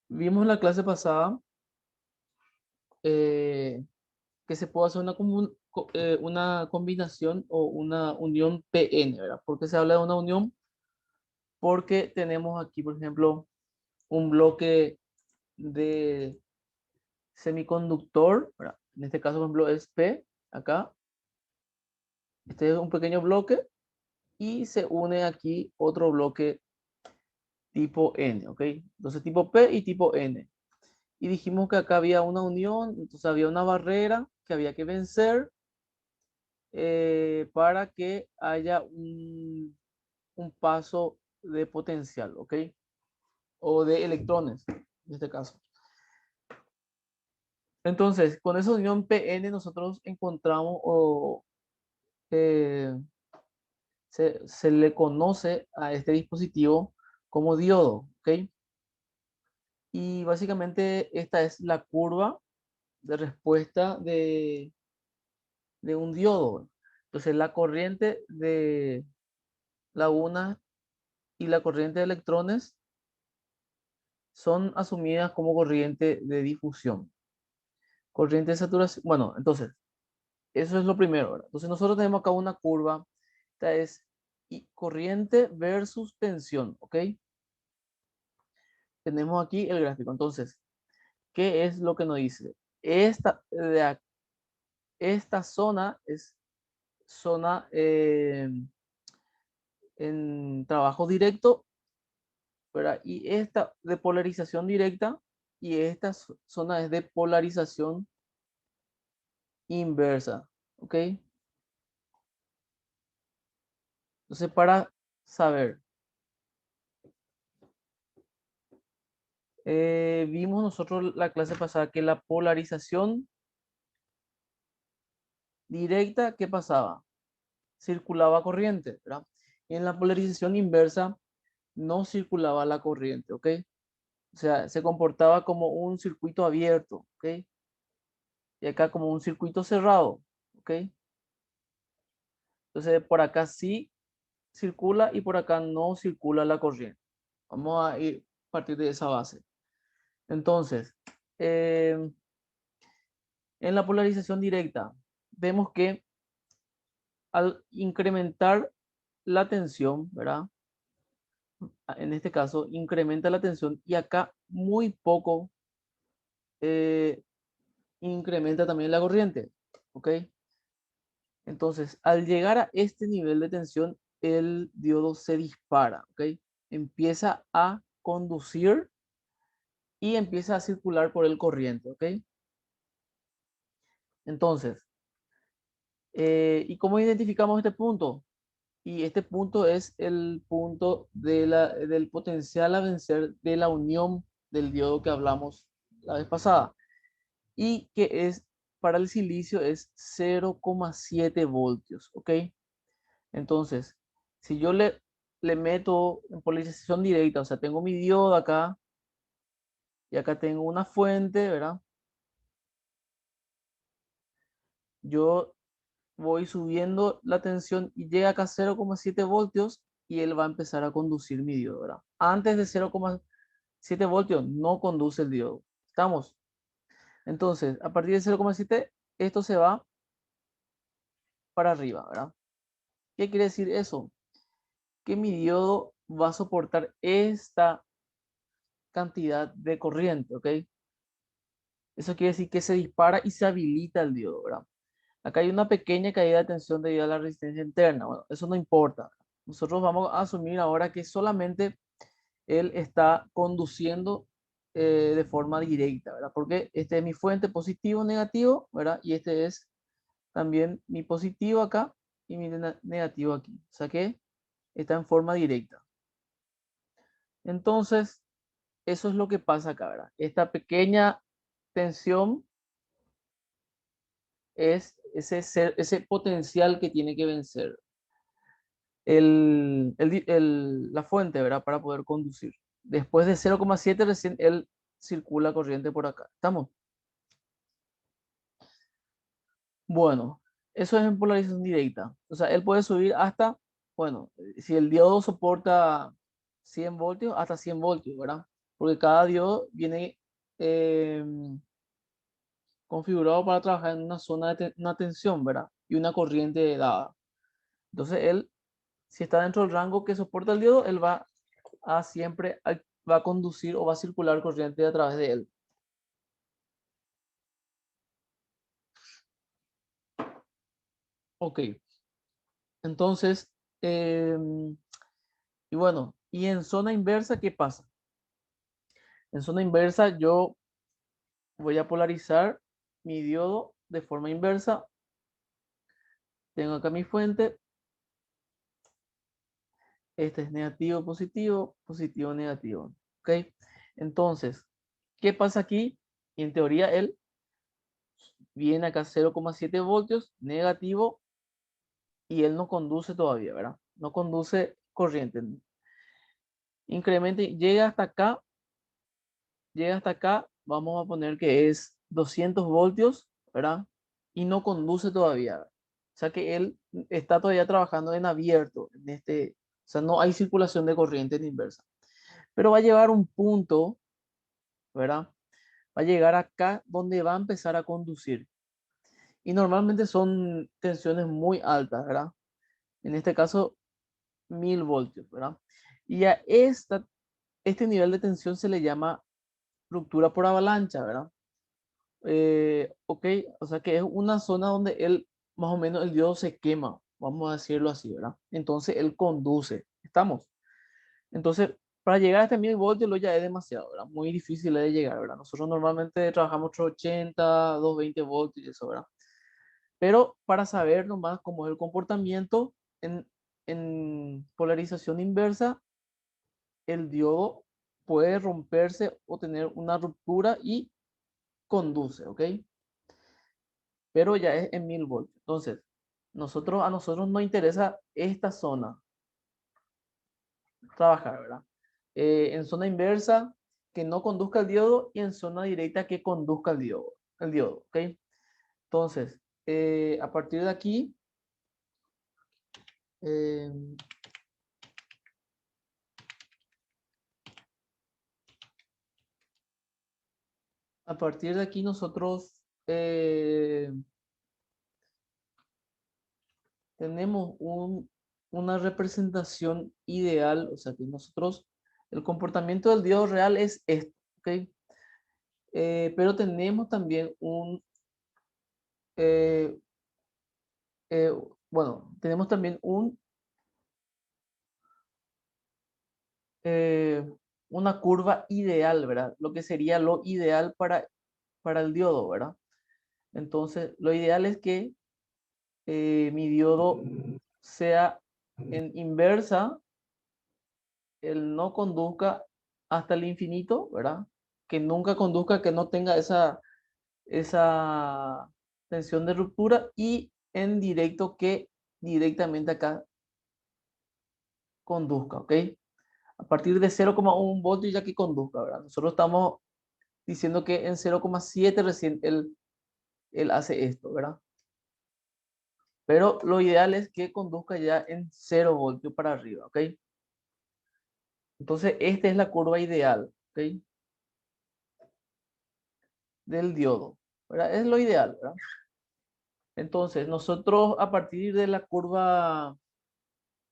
Vimos en la clase pasada eh, que se puede hacer una combinación o una unión PN, ¿verdad? ¿Por qué se habla de una unión? Porque tenemos aquí, por ejemplo, un bloque de semiconductor, ¿verdad? En este caso, por ejemplo, es P, acá. Este es un pequeño bloque y se une aquí otro bloque tipo N, ¿ok? Entonces tipo P y tipo N. Y dijimos que acá había una unión, entonces había una barrera que había que vencer para que haya un paso de potencial, ¿ok? O de electrones, en este caso. Entonces, con esa unión PN nosotros encontramos o eh, se le conoce a este dispositivo como diodo, ¿ok? Y básicamente esta es la curva de respuesta de un diodo. Entonces, la corriente de la una y la corriente de electrones son asumidas como corriente de difusión. Corriente de saturación. Bueno, entonces, eso es lo primero, ¿verdad? Entonces, nosotros tenemos acá una curva. Esta es corriente versus tensión, ¿ok? Tenemos aquí el gráfico. Entonces, ¿qué es lo que nos dice? Esta zona es zona en trabajo directo, ¿verdad? Y esta de polarización directa y esta zona es de polarización inversa, ¿ok? Entonces, para saber, vimos nosotros la clase pasada que la polarización directa, ¿qué pasaba? Circulaba corriente, ¿verdad? Y en la polarización inversa no circulaba la corriente, ¿ok? O sea, se comportaba como un circuito abierto, ¿ok? Y acá como un circuito cerrado, ¿ok? Entonces, por acá sí circula y por acá no circula la corriente. Vamos a ir a partir de esa base. Entonces, eh, en la polarización directa, vemos que al incrementar la tensión, ¿verdad? En este caso, incrementa la tensión y acá muy poco eh, incrementa también la corriente, ¿ok? Entonces, al llegar a este nivel de tensión, el diodo se dispara, ¿ok? Empieza a conducir y empieza a circular por el corriente, ¿ok? Entonces, ¿y cómo identificamos este punto? Y este punto es el punto del potencial a vencer de la unión del diodo que hablamos la vez pasada. Y que es para el silicio es 0,7 voltios, ¿ok? Entonces, si yo le meto en polarización directa, o sea, tengo mi diodo acá y acá tengo una fuente, ¿verdad? Yo voy subiendo la tensión y llega acá a 0,7 voltios y él va a empezar a conducir mi diodo, ¿verdad? Antes de 0,7 voltios no conduce el diodo. ¿Estamos? Entonces, a partir de 0,7, esto se va para arriba, ¿verdad? ¿Qué quiere decir eso? Que mi diodo va a soportar esta cantidad de corriente, ¿ok? Eso quiere decir que se dispara y se habilita el diodo, ¿verdad? Acá hay una pequeña caída de tensión debido a la resistencia interna. Bueno, eso no importa. Nosotros vamos a asumir ahora que solamente él está conduciendo de forma directa, ¿verdad? Porque este es mi fuente positivo, negativo, ¿verdad? Y este es también mi positivo acá y mi negativo aquí. O sea que está en forma directa. Entonces, eso es lo que pasa acá, ¿verdad? Esta pequeña tensión es ese potencial que tiene que vencer la fuente, ¿verdad? Para poder conducir. Después de 0,7 recién él circula corriente por acá. ¿Estamos? Bueno, eso es en polarización directa. O sea, él puede subir hasta, bueno, si el diodo soporta 100 voltios, hasta 100 voltios, ¿verdad? porque cada diodo viene configurado para trabajar en una zona de una tensión, ¿verdad? Y una corriente dada. Entonces él, si está dentro del rango que soporta el diodo, él va a siempre va a conducir o va a circular corriente a través de él. Ok, entonces, y bueno, y en zona inversa, ¿qué pasa? En zona inversa yo voy a polarizar mi diodo de forma inversa. Tengo acá mi fuente. Este es negativo, positivo, positivo, negativo. ¿Ok? Entonces, ¿qué pasa aquí? Y en teoría él viene acá 0,7 voltios, negativo, y él no conduce todavía, ¿verdad? No conduce corriente. Incrementa, llega hasta acá, vamos a poner que es 200 voltios, ¿verdad? Y no conduce todavía. O sea que él está todavía trabajando en abierto, o sea, no hay circulación de corriente en inversa. Pero va a llegar un punto, ¿verdad? Va a llegar acá donde va a empezar a conducir. Y normalmente son tensiones muy altas, ¿verdad? En este caso, 1000 voltios, ¿verdad? Y a este nivel de tensión se le llama ruptura por avalancha, ¿verdad? Ok, o sea que es una zona donde él, más o menos el diodo se quema, vamos a decirlo así, ¿verdad? Entonces él conduce, ¿estamos? Entonces, para llegar a este 1000 voltios lo ya es demasiado, ¿verdad? Muy difícil de llegar, ¿verdad? Nosotros normalmente trabajamos 880, 220 voltios y eso, ¿verdad? Pero para saber nomás cómo es el comportamiento en polarización inversa, el diodo puede romperse o tener una ruptura y conduce, ¿ok? Pero ya es en 1000 voltios. Entonces, a nosotros nos interesa esta zona, trabajar, ¿verdad? En zona inversa, que no conduzca el diodo, y en zona directa que conduzca el diodo, ¿ok? Entonces, a partir de aquí, eh, a partir de aquí nosotros tenemos una representación ideal, o sea que nosotros, el comportamiento del diodo real es esto, ¿ok? Pero tenemos también eh, eh, bueno, tenemos también eh, una curva ideal, ¿verdad? Lo que sería lo ideal para el diodo, ¿verdad? Entonces, lo ideal es que mi diodo sea en inversa, él no conduzca hasta el infinito, ¿verdad? Que nunca conduzca, que no tenga esa tensión de ruptura, y en directo que directamente acá conduzca, ¿ok? A partir de 0,1 voltios ya que conduzca, ¿verdad? Nosotros estamos diciendo que en 0,7 recién él hace esto, ¿verdad? Pero lo ideal es que conduzca ya en 0 voltios para arriba, ¿ok? Entonces, esta es la curva ideal, ¿ok? Del diodo, ¿verdad? Es lo ideal, ¿verdad? Entonces, nosotros a partir de la curva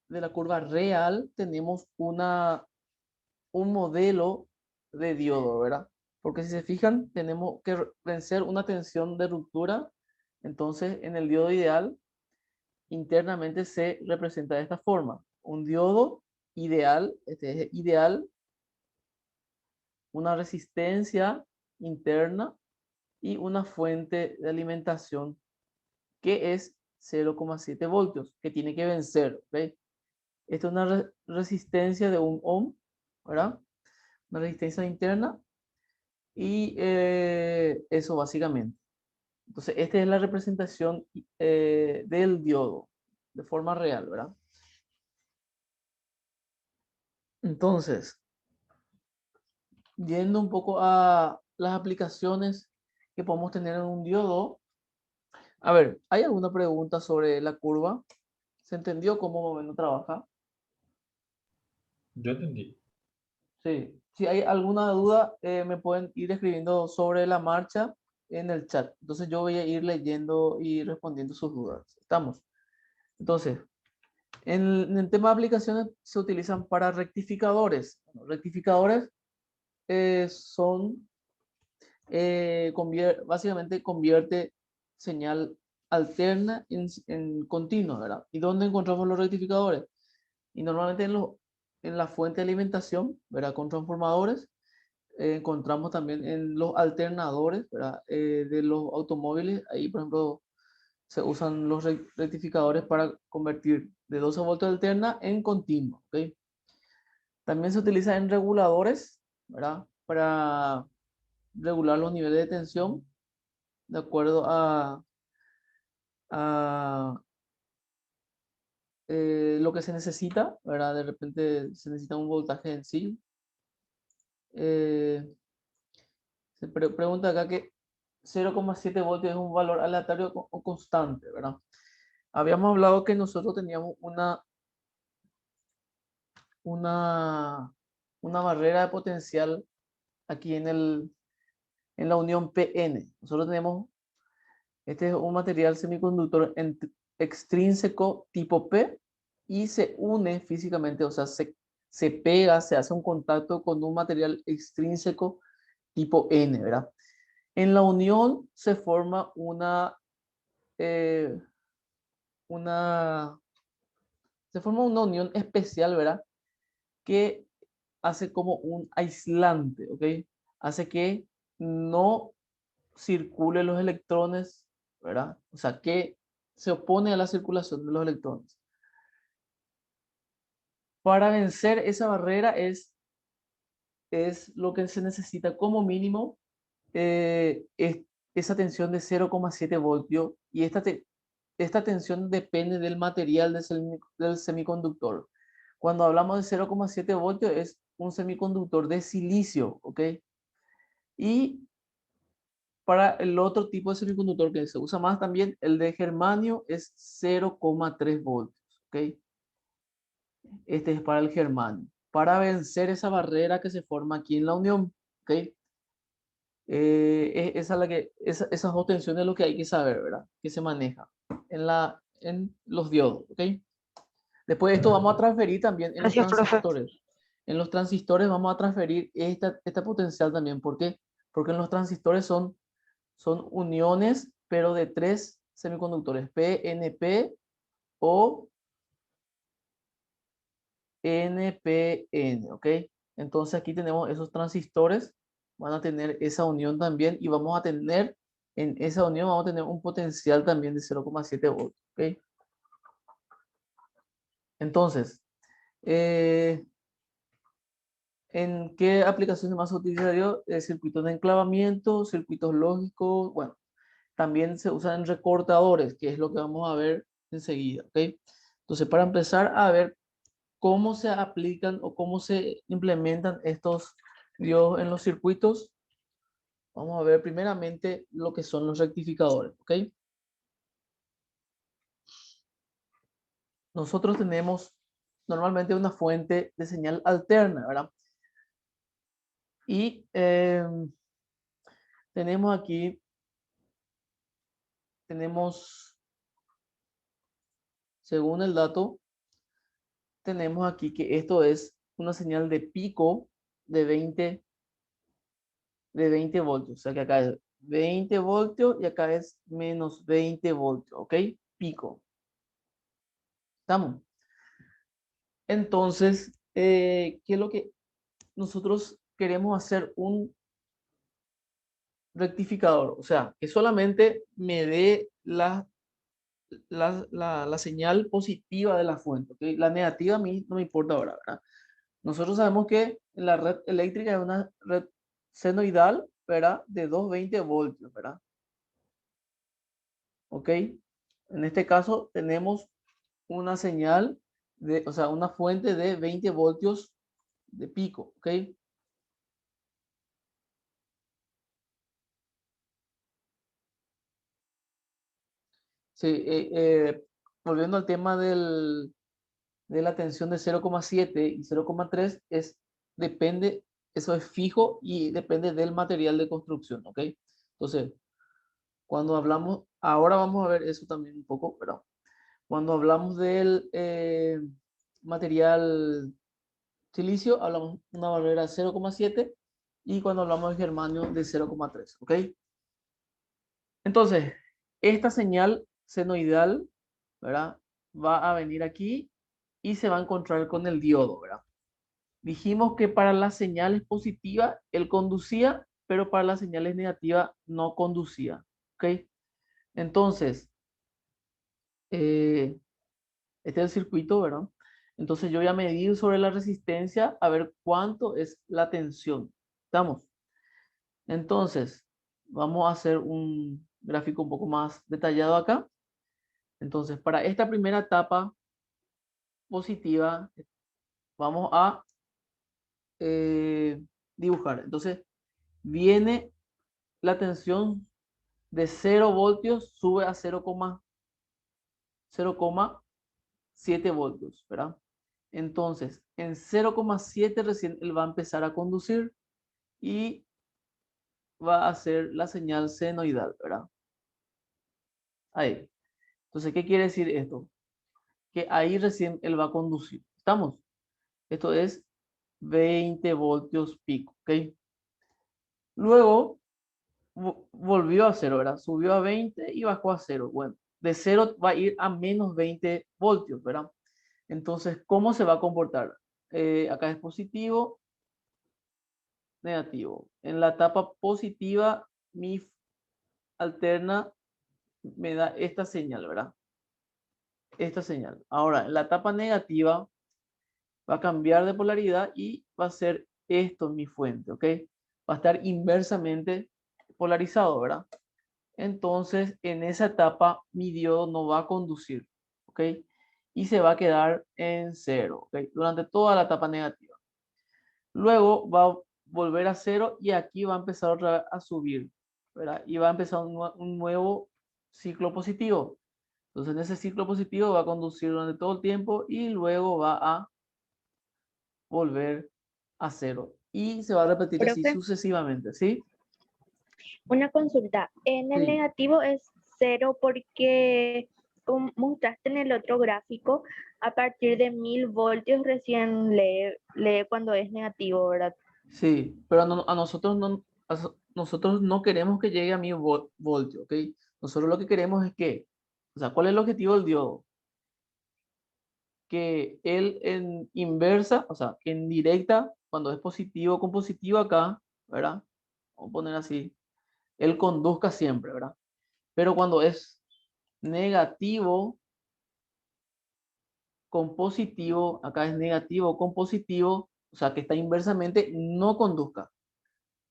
real tenemos un modelo de diodo, ¿verdad? Porque si se fijan, tenemos que vencer una tensión de ruptura. Entonces, en el diodo ideal, internamente se representa de esta forma. Un diodo ideal, este es ideal, una resistencia interna y una fuente de alimentación que es 0,7 voltios, que tiene que vencer. ¿Ve? Esta es una resistencia de 1 ohm, ¿verdad? Una resistencia interna, y eso básicamente. Entonces, esta es la representación del diodo de forma real, ¿verdad? Entonces, yendo un poco a las aplicaciones que podemos tener en un diodo. A ver, ¿hay alguna pregunta sobre la curva? ¿Se entendió cómo más o menos trabaja? Yo entendí. Sí. Si hay alguna duda, me pueden ir escribiendo sobre la marcha en el chat. Entonces yo voy a ir leyendo y respondiendo sus dudas. ¿Estamos? Entonces, en el tema de aplicaciones se utilizan para rectificadores. Bueno, rectificadores son, básicamente convierte señal alterna en continua, ¿verdad? ¿Y dónde encontramos los rectificadores? Y normalmente en la fuente de alimentación, ¿verdad? Con transformadores. Encontramos también en los alternadores, ¿verdad? De los automóviles. Ahí, por ejemplo, se usan los rectificadores para convertir de 12 voltios alterna en continua, ¿ok? También se utiliza en reguladores, ¿verdad? Para regular los niveles de tensión de acuerdo a lo que se necesita, ¿verdad? De repente se necesita un voltaje en sí. Eh, Se pregunta acá que 0,7 voltios es un valor aleatorio o constante, ¿verdad? Habíamos hablado que nosotros teníamos una, una barrera de potencial aquí en la unión PN. Nosotros tenemos, este es un material semiconductor extrínseco tipo P y se une físicamente, o sea, se pega, se hace un contacto con un material extrínseco tipo N, ¿verdad? En la unión se forma eh, una, se forma una unión especial, ¿verdad? Que hace como un aislante, ¿ok? Hace que no circulen los electrones, ¿verdad? O sea, que se opone a la circulación de los electrones. Para vencer esa barrera es lo que se necesita como mínimo es esa tensión de 0,7 voltios y esta tensión depende del material del semiconductor. Cuando hablamos de 0,7 voltios es un semiconductor de silicio, ¿ok? Y para el otro tipo de semiconductor que se usa más también, el de germanio es 0,3 voltios, ¿ok? Este es para el germanio. Para vencer esa barrera que se forma aquí en la unión, ¿ok? Esas dos tensiones es lo que hay que saber, ¿verdad? Que se maneja en los diodos, ¿ok? Después de esto vamos a transferir también en los Gracias, profe. transistores. En los transistores vamos a transferir esta potencial también. ¿Por qué? Porque en los transistores son uniones, pero de tres semiconductores, PNP o NPN, ¿ok? Entonces aquí tenemos esos transistores, van a tener esa unión también y vamos a tener, en esa unión vamos a tener un potencial también de 0,7 voltios, ¿ok? Entonces, eh, ¿en qué aplicaciones más se utiliza yo? Circuitos de enclavamiento, circuitos lógicos, bueno, también se usan recortadores, que es lo que vamos a ver enseguida, ¿ok? Entonces, para empezar a ver cómo se aplican o cómo se implementan estos diodos en los circuitos, vamos a ver primeramente lo que son los rectificadores, ¿ok? Nosotros tenemos normalmente una fuente de señal alterna, ¿verdad? Y tenemos aquí, tenemos, según el dato, tenemos aquí que esto es una señal de pico de 20 voltios. O sea que acá es 20 voltios y acá es menos 20 voltios, ¿ok? Pico. ¿Estamos? Entonces, ¿qué es lo que nosotros queremos hacer? Un rectificador, o sea, que solamente me dé la señal positiva de la fuente, ¿ok? La negativa a mí no me importa ahora, ¿verdad? Nosotros sabemos que la red eléctrica es una red senoidal, ¿verdad? De 220 voltios, ¿verdad? ¿Ok? En este caso tenemos una señal o sea, una fuente de 20 voltios de pico, ¿ok? Sí, volviendo al tema de la tensión de 0,7 y 0,3 depende Eso es fijo y depende del material de construcción, ¿ok? Entonces, cuando hablamos, ahora vamos a ver eso también un poco, pero cuando hablamos del material silicio, hablamos de una barrera de 0,7 y cuando hablamos de germanio de 0,3, ¿ok? Entonces, esta señal senoidal, ¿verdad? Va a venir aquí y se va a encontrar con el diodo, ¿verdad? Dijimos que para las señales positivas él conducía, pero para las señales negativas no conducía, ¿ok? Entonces, eh, este es el circuito, ¿verdad? Entonces yo voy a medir sobre la resistencia a ver cuánto es la tensión. ¿Estamos? Entonces, vamos a hacer un gráfico un poco más detallado acá. Entonces, para esta primera etapa positiva, vamos a dibujar. Entonces, viene la tensión de 0 voltios, sube a 0,7 voltios, ¿verdad? Entonces, en 0,7 recién él va a empezar a conducir y va a hacer la señal senoidal, ¿verdad? Ahí. Entonces, ¿qué quiere decir esto? Que ahí recién él va a conducir. ¿Estamos? Esto es 20 voltios pico, ¿ok? Luego volvió a cero, ¿verdad? Subió a 20 y bajó a cero. Bueno, de cero va a ir a menos 20 voltios, ¿verdad? Entonces, ¿cómo se va a comportar? Acá es positivo, negativo. En la etapa positiva, mi alterna me da esta señal, ¿verdad? Esta señal. Ahora, en la etapa negativa va a cambiar de polaridad y va a ser esto mi fuente, ¿ok? Va a estar inversamente polarizado, ¿verdad? Entonces, en esa etapa, mi diodo no va a conducir, ¿ok? Y se va a quedar en cero, ¿ok? Durante toda la etapa negativa. Luego va a volver a cero y aquí va a empezar otra vez a subir, ¿verdad? Y va a empezar un nuevo ciclo positivo. Entonces, en ese ciclo positivo va a conducir durante todo el tiempo y luego va a volver a cero. Y se va a repetir así Profe, sucesivamente, ¿sí? una consulta. En el Sí, negativo es cero porque, como mostraste en el otro gráfico, a partir de 1000 voltios recién lee cuando es negativo, ¿verdad? sí, pero a nosotros nosotros no queremos que llegue a 1000 voltios, ¿ok? Nosotros lo que queremos es que, o sea, ¿cuál es el objetivo del diodo? Que él en inversa, o sea, que en directa, cuando es positivo con positivo acá, ¿verdad? Vamos a poner así, él conduzca siempre, ¿verdad? Pero cuando es negativo con positivo, acá es negativo con positivo, o sea, que está inversamente, no conduzca.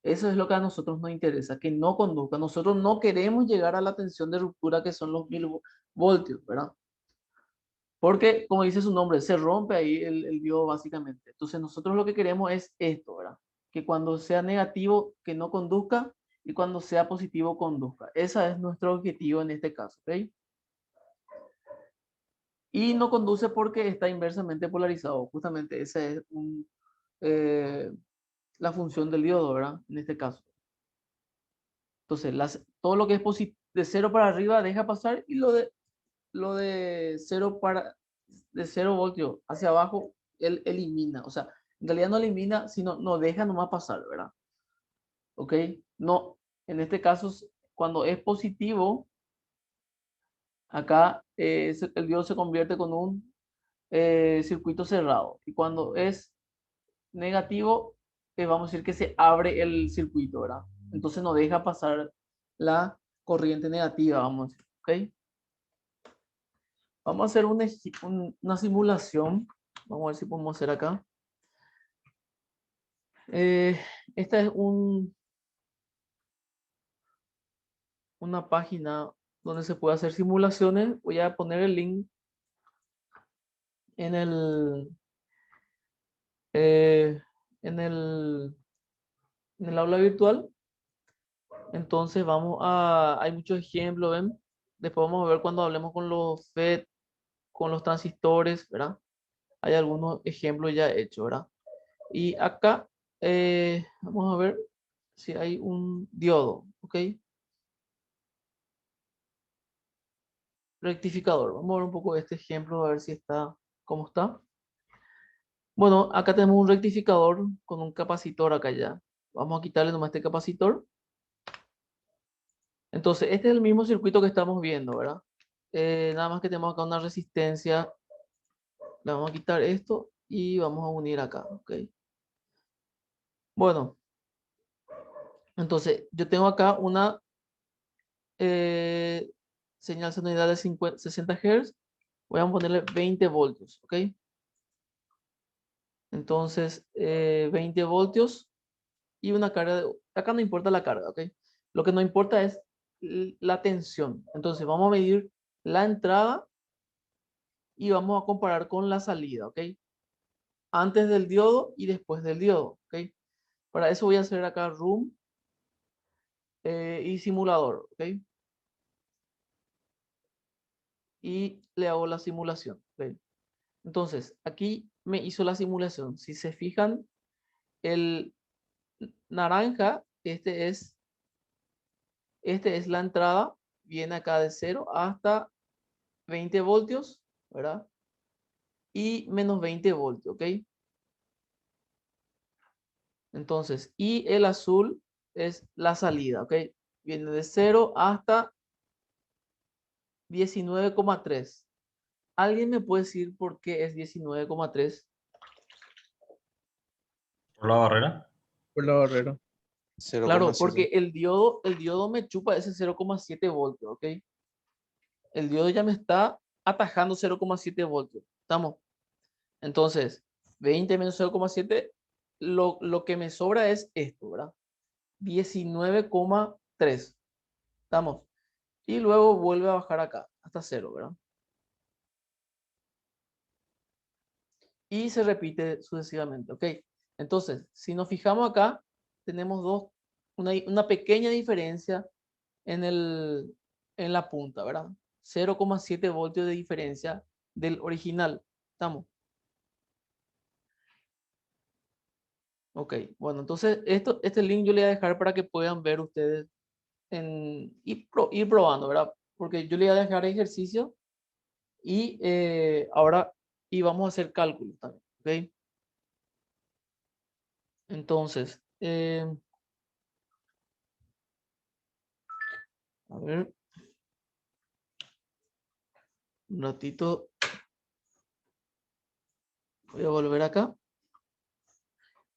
Eso es lo que a nosotros nos interesa, que no conduzca. Nosotros no queremos llegar a la tensión de ruptura que son los 1000 voltios, ¿verdad? Porque, como dice su nombre, se rompe ahí el diodo básicamente. Entonces, nosotros lo que queremos es esto, ¿verdad? Que cuando sea negativo, que no conduzca y cuando sea positivo, conduzca. Ese es nuestro objetivo en este caso, ¿ok? Y no conduce porque está inversamente polarizado. Justamente esa es eh, la función del diodo, ¿verdad? En este caso. Entonces, todo lo que es de cero para arriba deja pasar y lo de de 0 voltios hacia abajo, él elimina. O sea, en realidad no elimina, sino no deja nomás pasar, ¿verdad? ¿Ok? No, en este caso, cuando es positivo, acá el diodo se convierte con un circuito cerrado. Y cuando es negativo, vamos a decir que se abre el circuito, ¿verdad? Entonces no deja pasar la corriente negativa, vamos a decir, ¿ok? Vamos a hacer una simulación. Vamos a ver si podemos hacer acá. Eh, Esta es una página donde se puede hacer simulaciones. Voy a poner el link en eh, en el, en el aula virtual. Entonces hay muchos ejemplos, ¿ven? Después vamos a ver cuando hablemos con los FET, con los transistores, ¿verdad? Hay algunos ejemplos ya hechos, ¿verdad? Y acá Vamos a ver si hay un diodo, ¿ok? Rectificador. Vamos a ver un poco este ejemplo, a ver si está, cómo está. Bueno, acá tenemos un rectificador con un capacitor acá ya. Vamos a quitarle nomás este capacitor. Entonces, este es el mismo circuito que estamos viendo, ¿verdad? Nada más que tenemos acá una resistencia. Le vamos a quitar esto y vamos a unir acá, ¿ok? Bueno, entonces yo tengo acá una eh, señal senoidal de 60 Hz. Voy a ponerle 20 voltios, ¿ok? Entonces, 20 voltios y una carga de... Acá no importa la carga, ¿ok? Lo que no importa es la tensión. Entonces, vamos a medir la entrada y vamos a comparar con la salida, ¿ok? Antes del diodo y después del diodo, ¿ok? Para eso voy a hacer acá room y simulador, ¿ok? Y le hago la simulación, ¿ok? Entonces, aquí me hizo la simulación. Si se fijan, el naranja, este es la entrada, viene acá de 0 hasta 20 voltios, ¿verdad? Y menos 20 voltios, ¿ok? Entonces, y el azul es la salida, ¿ok? Viene de 0 hasta 19,3. ¿Alguien me puede decir por qué es 19,3? Por la barrera. Por la barrera. Claro, 0,7. porque el diodo me chupa ese 0,7 voltios, ¿ok? El diodo ya me está atajando 0,7 voltios. ¿Estamos? Entonces, 20 menos 0,7, lo que me sobra es esto, ¿verdad? 19,3. ¿Estamos? Y luego vuelve a bajar acá, hasta 0, ¿verdad? Y se repite sucesivamente, ¿ok? Entonces, si nos fijamos acá, tenemos una pequeña diferencia en la punta, ¿verdad? 0,7 voltios de diferencia del original. ¿Estamos? Ok, bueno, entonces este link yo le voy a dejar para que puedan ver ustedes ir probando, ¿verdad? Porque yo le voy a dejar ejercicio y ahora y vamos a hacer cálculos también, ¿ok? Entonces, a ver, un ratito, voy a volver acá.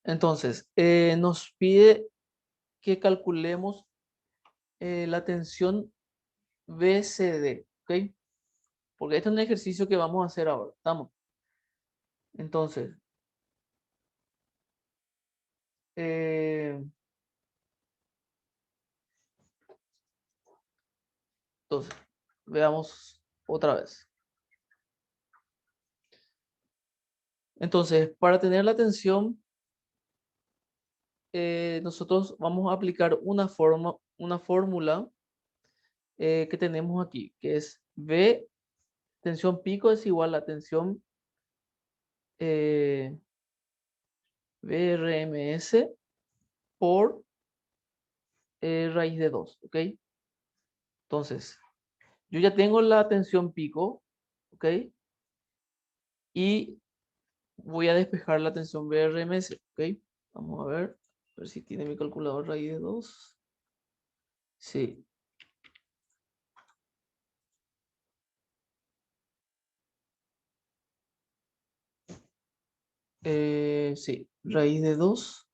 Entonces, nos pide que calculemos la tensión BCD, ¿ok? Porque este es un ejercicio que vamos a hacer ahora, ¿estamos? Entonces, eh, veamos otra vez. Entonces, para tener la tensión, nosotros vamos a aplicar una fórmula que tenemos aquí, que es V, tensión pico es igual a tensión eh, VRMS por raíz de 2, ¿ok? Entonces, yo ya tengo la tensión pico, ¿ok? Y voy a despejar la tensión VRMS, ¿ok? Vamos a ver si tiene mi calculador raíz de 2. Sí. Sí, raíz de 2.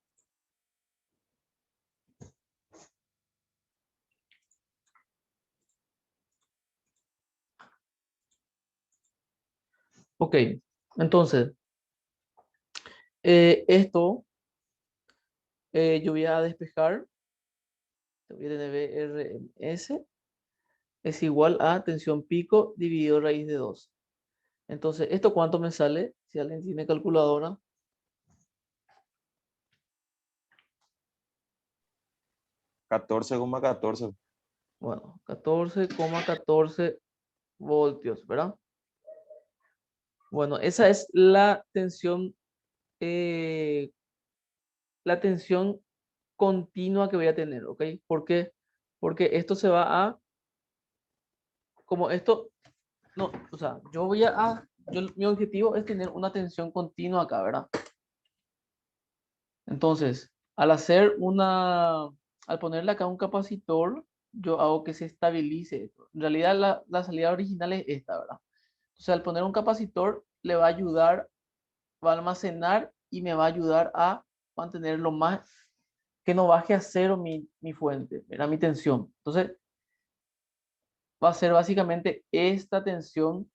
Ok, entonces, esto yo voy a despejar, voy a tener VRMS es igual a tensión pico dividido raíz de 2. Entonces, ¿esto cuánto me sale? Si alguien tiene calculadora. 14,14. Bueno, 14,14 voltios, ¿verdad? Bueno, esa es la tensión la tensión continua que voy a tener, ¿ok? ¿Por qué? Porque esto se va a, como esto, no, o sea, mi objetivo es tener una tensión continua acá, ¿verdad? Entonces, al ponerle acá un capacitor, yo hago que se estabilice esto. En realidad, la salida original es esta, ¿verdad? Entonces, al poner un capacitor, le va a ayudar, va a almacenar y me va a ayudar a mantener lo más, que no baje a cero mi fuente, ¿verdad? Mi tensión. Entonces, va a ser básicamente esta tensión,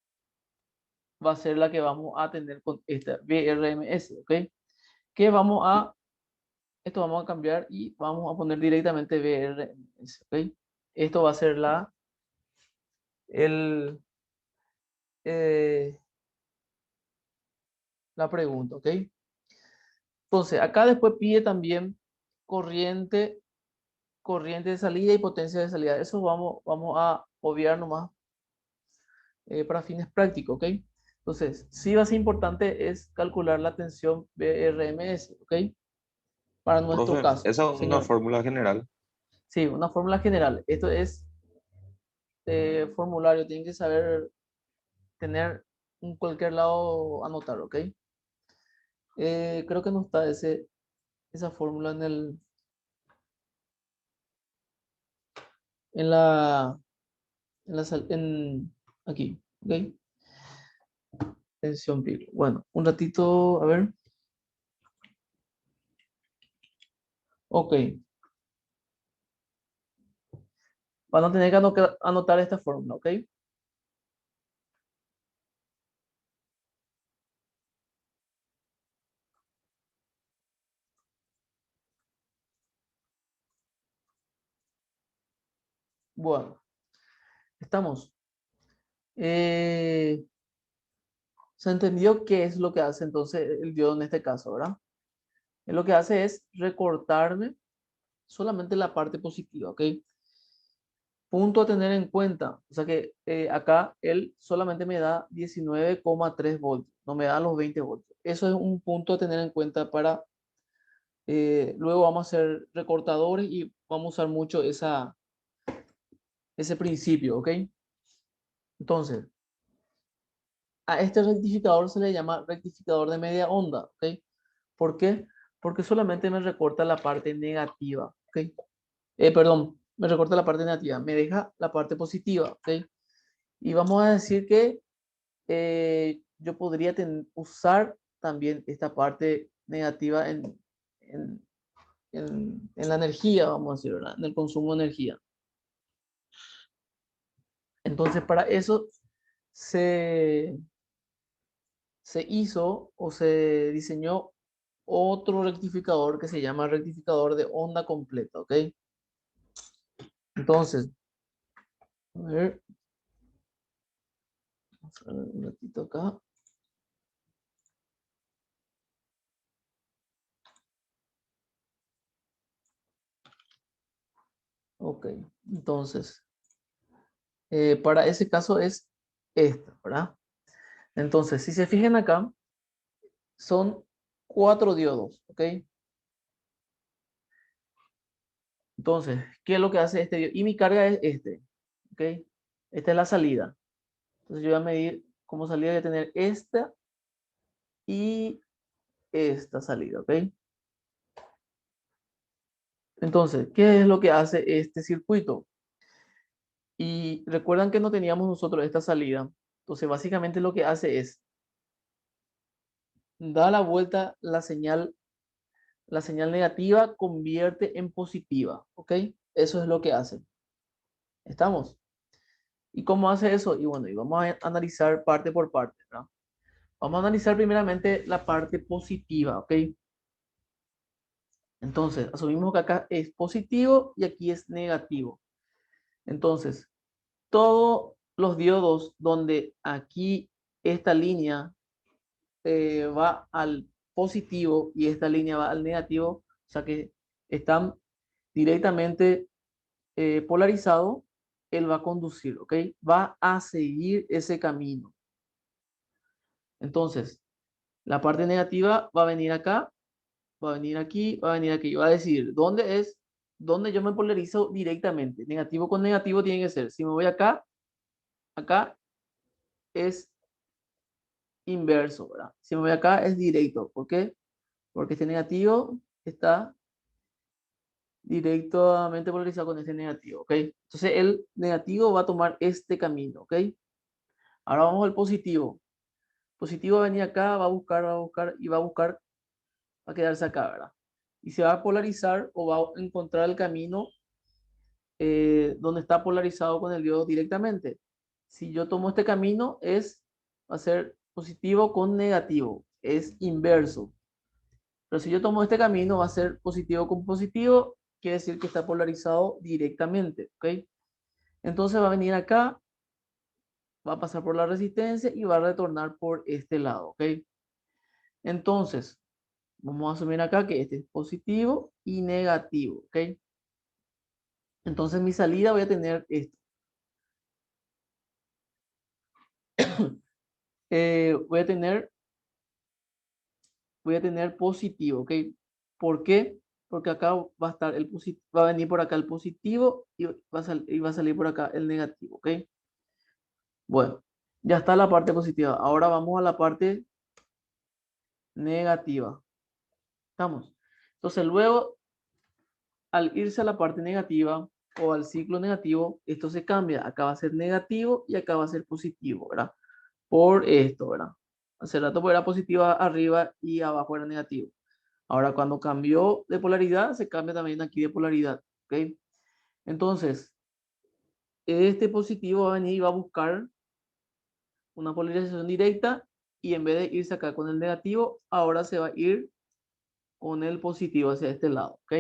va a ser la que vamos a tener con esta VRMS, ¿ok? Que esto vamos a cambiar y vamos a poner directamente VRMS, ¿ok? Esto va a ser el, eh, la pregunta, ¿ok? Entonces, acá después pide también corriente, corriente de salida y potencia de salida. Eso vamos a obviar nomás para fines prácticos, ¿ok? Entonces, sí va a ser importante es calcular la tensión VRMS, ¿ok? Para nuestro Profe, caso, esa es una señor. fórmula general. Sí, una fórmula general. Esto es formulario, tienen que saber tener en cualquier lado anotar, ¿ok? Creo que no está esa fórmula en la, aquí, ¿ok? Tensión pico. Bueno, un ratito, a ver. Ok, van a tener que anotar esta fórmula, ¿ok? Bueno, estamos. Se entendió qué es lo que hace entonces el diodo en este caso, ¿verdad? Lo que hace es recortarme solamente la parte positiva, ¿ok? Punto a tener en cuenta, o sea que acá él solamente me da 19,3 voltios, no me da los 20 voltios. Eso es un punto a tener en cuenta para, luego vamos a hacer recortadores y vamos a usar mucho ese principio, ¿ok? Entonces, a este rectificador se le llama rectificador de media onda, ¿ok? ¿Por qué? Porque solamente me recorta la parte negativa, ¿ok? Perdón, me recorta la parte negativa, me deja la parte positiva, ¿ok? Y vamos a decir que yo podría usar también esta parte negativa en la energía, vamos a decir, ¿verdad? En el consumo de energía. Entonces, para eso se, se hizo o se diseñó otro rectificador que se llama rectificador de onda completa, ¿ok? Entonces, a ver, vamos a ver un ratito acá. Ok, entonces, para ese caso es esta, ¿verdad? Entonces, si se fijan acá, son 4 diodos, ¿ok? Entonces, ¿qué es lo que hace este diodo? Y mi carga es este, ¿ok? Esta es la salida. Entonces, yo voy a medir como salida, voy a tener esta y esta salida, ¿ok? Entonces, ¿qué es lo que hace este circuito? Y recuerdan que no teníamos nosotros esta salida. Entonces, básicamente lo que hace es, da la vuelta la señal negativa convierte en positiva, ¿ok? Eso es lo que hace. ¿Estamos? ¿Y cómo hace eso? Y bueno, y vamos a analizar parte por parte, ¿verdad? Vamos a analizar primeramente la parte positiva, ¿ok? Entonces, asumimos que acá es positivo y aquí es negativo. Entonces, todos los diodos donde aquí esta línea va al positivo y esta línea va al negativo, o sea que están directamente polarizados, él va a conducir, ¿ok? Va a seguir ese camino. Entonces, la parte negativa va a venir acá, va a venir aquí, va a venir aquí. Va a decir, ¿dónde yo me polarizo directamente? Negativo con negativo tiene que ser. Si me voy acá, acá es inverso, ¿verdad? Si me voy acá es directo. ¿Por qué? Porque este negativo está directamente polarizado con este negativo, ¿ok? Entonces el negativo va a tomar este camino, ¿ok? Ahora vamos al positivo. Positivo va a venir acá, va a buscar y va a buscar, va a quedarse acá, ¿verdad? Y se va a polarizar o va a encontrar el camino donde está polarizado con el diodo directamente. Si yo tomo este camino, va a ser positivo con negativo, es inverso. Pero si yo tomo este camino, va a ser positivo con positivo, quiere decir que está polarizado directamente, ¿ok? Entonces va a venir acá, va a pasar por la resistencia y va a retornar por este lado, ¿ok? Entonces, vamos a asumir acá que este es positivo y negativo, ¿ok? Entonces mi salida voy a tener esto. Voy a tener positivo, ¿ok? ¿Por qué? Porque acá va a estar va a venir por acá el positivo y va a salir por acá el negativo, ¿ok? Bueno, ya está la parte positiva. Ahora vamos a la parte negativa. ¿Estamos? Entonces luego, al irse a la parte negativa o al ciclo negativo, esto se cambia. Acá va a ser negativo y acá va a ser positivo, ¿verdad? Por esto, ¿verdad? Hace rato pues era positiva arriba y abajo era negativo. Ahora, cuando cambió de polaridad, se cambia también aquí de polaridad. ¿Ok? Entonces, este positivo va a venir y va a buscar una polarización directa y en vez de irse acá con el negativo, ahora se va a ir con el positivo hacia este lado. ¿Ok?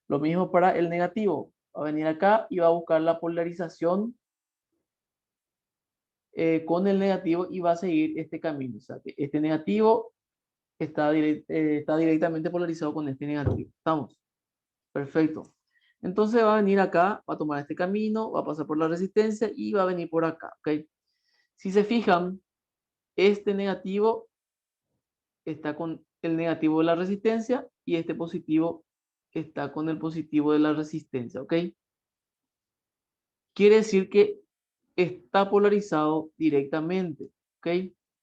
Lo mismo para el negativo. Va a venir acá y va a buscar la polarización con el negativo y va a seguir este camino. O sea, que este negativo está directamente polarizado con este negativo. ¿Estamos? Perfecto. Entonces va a venir acá, va a tomar este camino, va a pasar por la resistencia y va a venir por acá, ¿ok? Si se fijan, este negativo está con el negativo de la resistencia y este positivo está con el positivo de la resistencia, ¿ok? Quiere decir que está polarizado directamente, ¿ok?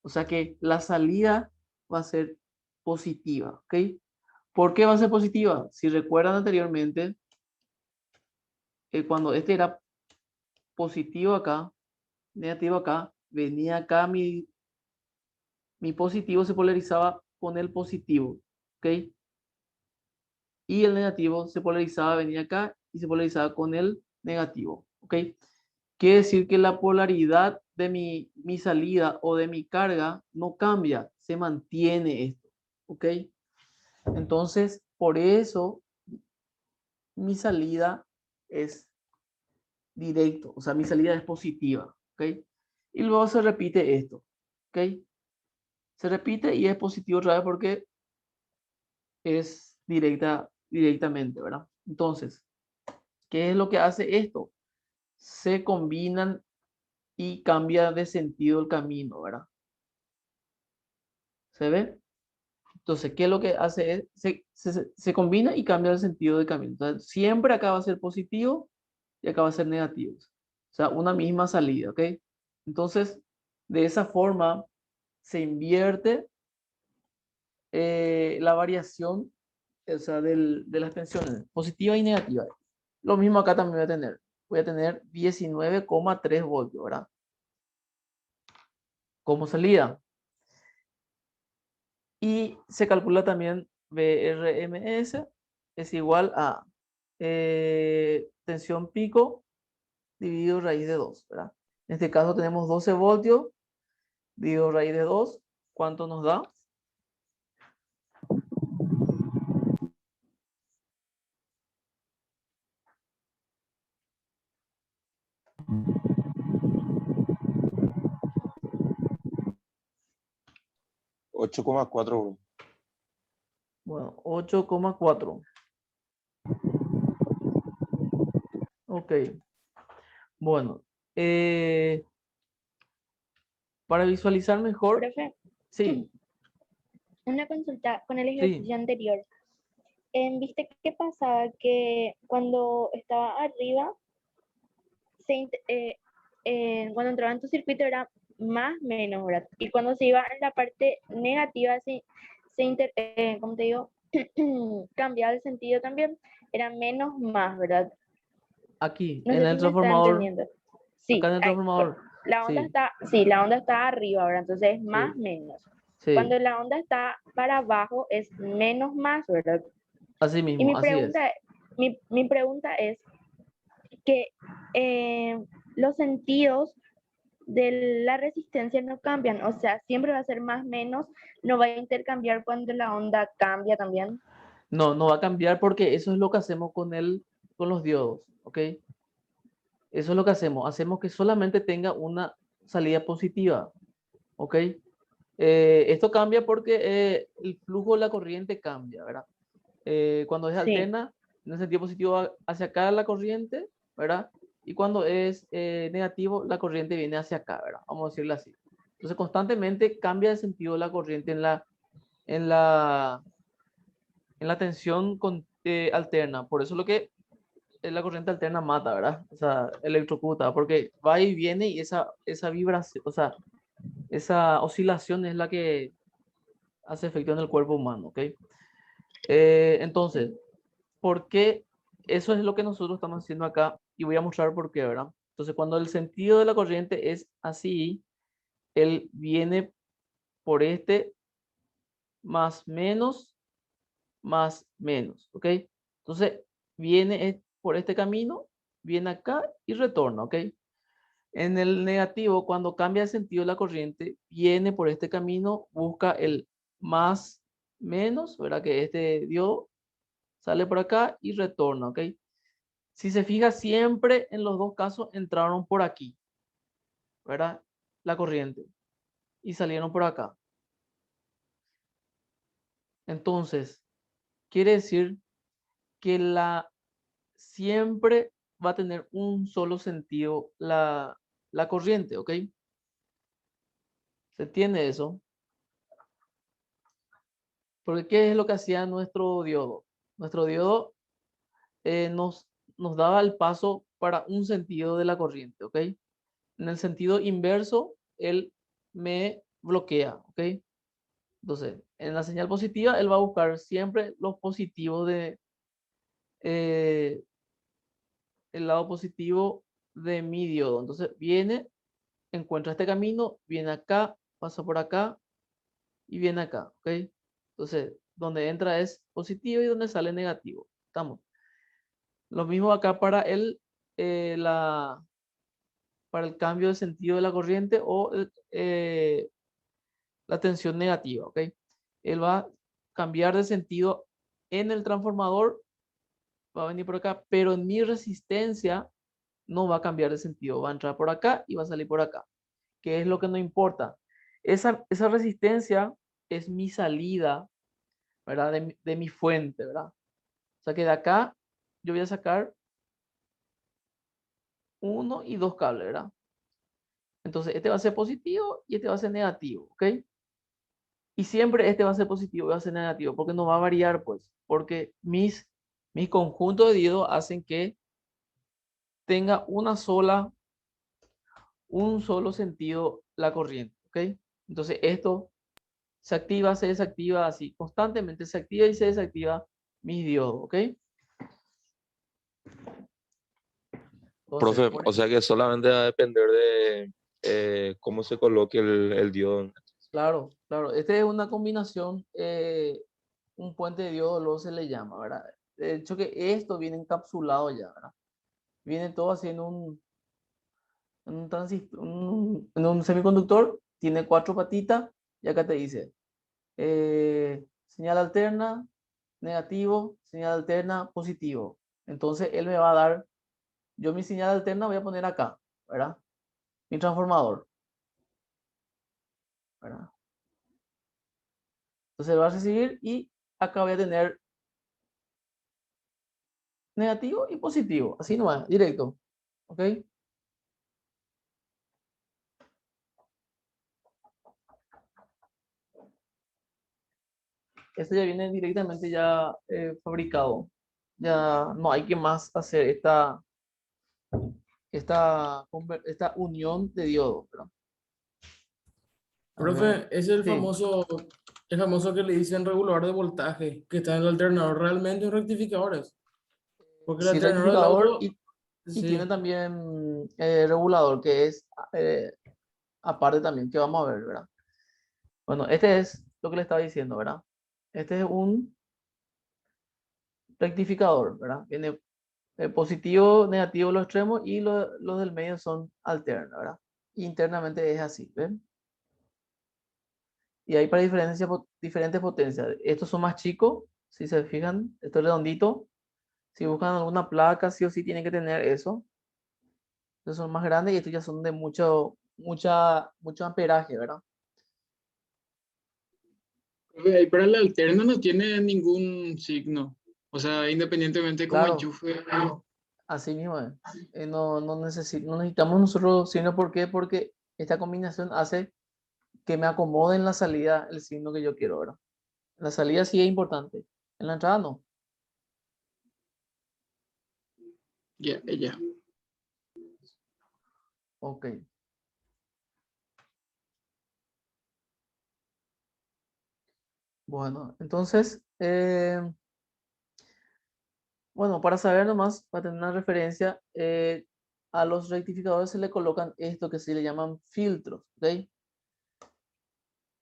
O sea que la salida va a ser positiva, ¿ok? ¿Por qué va a ser positiva? Si recuerdan anteriormente, cuando este era positivo acá, negativo acá, venía acá mi positivo se polarizaba con el positivo, ¿ok? Y el negativo se polarizaba, venía acá y se polarizaba con el negativo, ¿ok? Quiere decir que la polaridad de mi salida o de mi carga no cambia, se mantiene esto, ¿ok? Entonces, por eso mi salida es directo, o sea, mi salida es positiva, ¿ok? Y luego se repite esto, ¿ok? Se repite y es positivo otra vez porque es directamente, ¿verdad? Entonces, ¿qué es lo que hace esto? Se combinan y cambia de sentido el camino, ¿verdad? ¿Se ve? Entonces, ¿qué es lo que hace? Se combina y cambia el sentido del camino. Entonces, siempre acá va a ser positivo y acá va a ser negativo. O sea, una misma salida, ¿ok? Entonces, de esa forma se invierte la variación, o sea, de las tensiones, positiva y negativa. Lo mismo acá también voy a tener. Voy a tener 19,3 voltios, ¿verdad? Como salida. Y se calcula también VRMS es igual a tensión pico dividido raíz de 2, ¿verdad? En este caso tenemos 12 voltios dividido raíz de 2. ¿Cuánto nos da? 8,4. Bueno, 8,4. Ok. Bueno, para visualizar mejor, Profe, sí, una consulta con el sí, ejercicio anterior. ¿Viste qué pasaba? Que cuando estaba arriba, cuando entraba en tu circuito era más menos, ¿verdad? Y cuando se iba en la parte negativa, ¿cómo te digo? Cambiaba el sentido también, era menos más, ¿verdad? Aquí, No en sé el si me está transformador, entendiendo. acá Sí, en el ahí, bueno, transformador. la onda Sí, está, sí, la onda está arriba ahora, entonces es más sí, menos. sí. Cuando la onda está para abajo es menos más, ¿verdad? Así Y mismo, así es. mi pregunta es que los sentidos de la resistencia no cambian, o sea, siempre va a ser más menos, no va a intercambiar cuando la onda cambia también. No, no va a cambiar porque eso es lo que hacemos con los diodos, ¿ok? Eso es lo que hacemos. Hacemos que solamente tenga una salida positiva, ¿ok? Esto cambia porque el flujo de la corriente cambia, ¿verdad? Cuando es Sí, alterna, en el sentido positivo va hacia acá la corriente, ¿verdad? Y cuando es negativo, la corriente viene hacia acá, ¿verdad? Vamos a decirlo así. Entonces, constantemente cambia de sentido la corriente en la, en la tensión alterna. Por eso lo que la corriente alterna mata, ¿verdad? O sea, electrocuta, porque va y viene y esa vibración, o sea, esa oscilación es la que hace efecto en el cuerpo humano, ¿ok? Entonces, ¿por qué? Eso es lo que nosotros estamos haciendo acá y voy a mostrar por qué, ¿verdad? Entonces, cuando el sentido de la corriente es así, él viene por este más menos, ¿ok? Entonces, viene por este camino, viene acá y retorna, ¿ok? En el negativo, cuando cambia el sentido de la corriente, viene por este camino, busca el más menos, ¿verdad? Que este dio, sale por acá y retorna, ¿ok? Si se fija, siempre en los dos casos entraron por aquí, ¿verdad? La corriente y salieron por acá. Entonces, quiere decir que siempre va a tener un solo sentido la corriente, ¿ok? ¿Se entiende eso? Porque ¿qué es lo que hacía nuestro diodo? Nuestro diodo eh, nos, nos daba el paso para un sentido de la corriente, ¿ok? En el sentido inverso, él me bloquea, ¿ok? Entonces, en la señal positiva, él va a buscar siempre los positivos eh, el lado positivo de mi diodo. Entonces, viene, encuentra este camino, viene acá, pasa por acá y viene acá, ¿ok? Entonces, donde entra es positivo y donde sale negativo. Estamos. Lo mismo acá para eh, la, para el cambio de sentido de la corriente o la tensión negativa, ¿ok? Él va a cambiar de sentido en el transformador, va a venir por acá, pero en mi resistencia no va a cambiar de sentido, va a entrar por acá y va a salir por acá, que es lo que no importa. Esa resistencia es mi salida, ¿verdad? De mi fuente, ¿verdad? O sea que de acá yo voy a sacar uno y dos cables, ¿verdad? Entonces este va a ser positivo y este va a ser negativo, ¿ok? Y siempre este va a ser positivo y va a ser negativo, porque no va a variar, pues, porque mis conjuntos de diodos hacen que tenga un solo sentido la corriente, ¿ok? Entonces esto se activa, se desactiva así, constantemente se activa y se desactiva mis diodos, ¿ok? Entonces, Profe, o sea que solamente va a depender de cómo se coloque el diodo. claro, claro, este es una combinación, un puente de diodo luego se le llama, ¿verdad? De hecho que esto viene encapsulado ya, ¿verdad? Viene todo así en un semiconductor, tiene cuatro patitas y acá te dice señal alterna, negativo, señal alterna, positivo. Entonces él me va a dar, yo mi señal alterna voy a poner acá, ¿verdad? Mi transformador, ¿verdad? Entonces va a recibir y acá voy a tener negativo y positivo, así nomás, directo, ¿ok? Esto ya viene directamente ya fabricado. Ya no hay que más hacer esta unión de diodos, ¿verdad? A ver, Profe, es el sí, famoso, que le dicen regulador de voltaje, que está en el alternador. ¿Realmente un rectificador es? Porque el sí, alternador del rectificador auto, y tiene sí. también regulador que es eh, aparte también, que vamos a ver, ¿verdad? Bueno, este es lo que le estaba diciendo, ¿verdad? Este es un rectificador, ¿verdad? Viene positivo, negativo los extremos y los del medio son alternos, ¿verdad? Internamente es así, ¿ven? Y hay para diferentes potencias. Estos son más chicos, si se fijan, esto es redondito. Si buscan alguna placa, sí o sí tienen que tener eso. Estos son más grandes y estos ya son de mucho amperaje, ¿verdad? Profe, ahí para la alterna no tiene ningún signo. O sea, independientemente de cómo Claro, enchufe. así mismo es. No necesitamos nosotros signo, ¿por qué? Porque esta combinación hace que me acomode en la salida el signo que yo quiero, ¿verdad? En la salida sí es importante, en la entrada no. Ya, ya. Ok. Bueno, entonces, bueno, para saber nomás, para tener una referencia, a los rectificadores se le colocan esto que se le llaman filtros, ¿ok?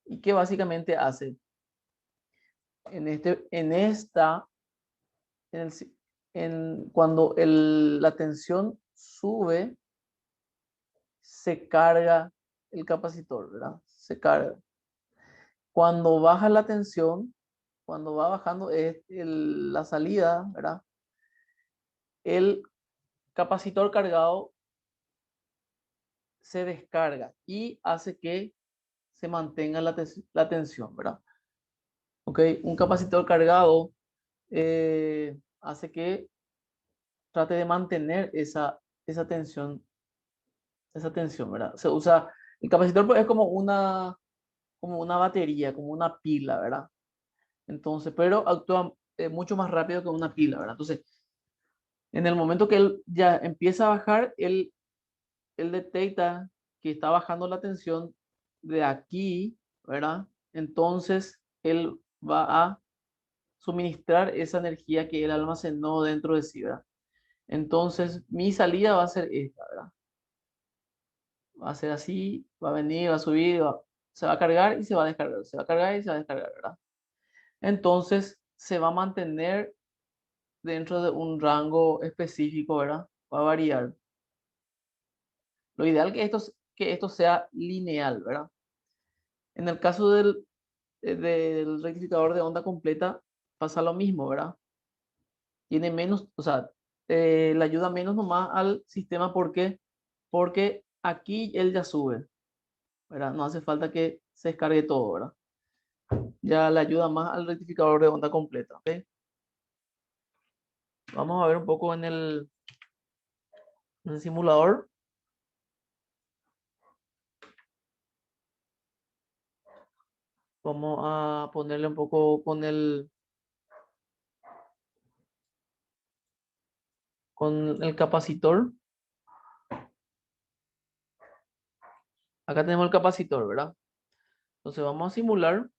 Y que básicamente hace en esta, en el si- cuando la tensión sube, se carga el capacitor, ¿verdad? Se carga. Cuando baja la tensión, cuando va bajando es la salida, ¿verdad? El capacitor cargado se descarga y hace que se mantenga la tensión, ¿verdad? ¿Ok? Un capacitor cargado hace que trate de mantener esa tensión, ¿verdad? Se usa, el capacitor pues, es como una batería, como una pila, ¿verdad? Entonces, pero actúa mucho más rápido que una pila, ¿verdad? Entonces, en el momento que él ya empieza a bajar, él detecta que está bajando la tensión de aquí, ¿verdad? Entonces, él va a suministrar esa energía que él almacenó dentro de sí, ¿verdad? Entonces, mi salida va a ser esta, ¿verdad? Va a ser así, va a venir, va a subir, se va a cargar y se va a descargar, se va a cargar y se va a descargar, ¿verdad? Entonces, se va a mantener dentro de un rango específico, ¿verdad? Va a variar. Lo ideal que esto sea lineal, ¿verdad? En el caso del rectificador de onda completa, pasa lo mismo, ¿verdad? Tiene menos, o sea, le ayuda menos nomás al sistema. ¿Por qué? Porque aquí él ya sube, ¿verdad? No hace falta que se descargue todo, ¿verdad? Ya le ayuda más al rectificador de onda completa, ¿ok? Vamos a ver un poco en el simulador. Vamos a ponerle un poco con el capacitor. Acá tenemos el capacitor, ¿verdad? Entonces vamos a simular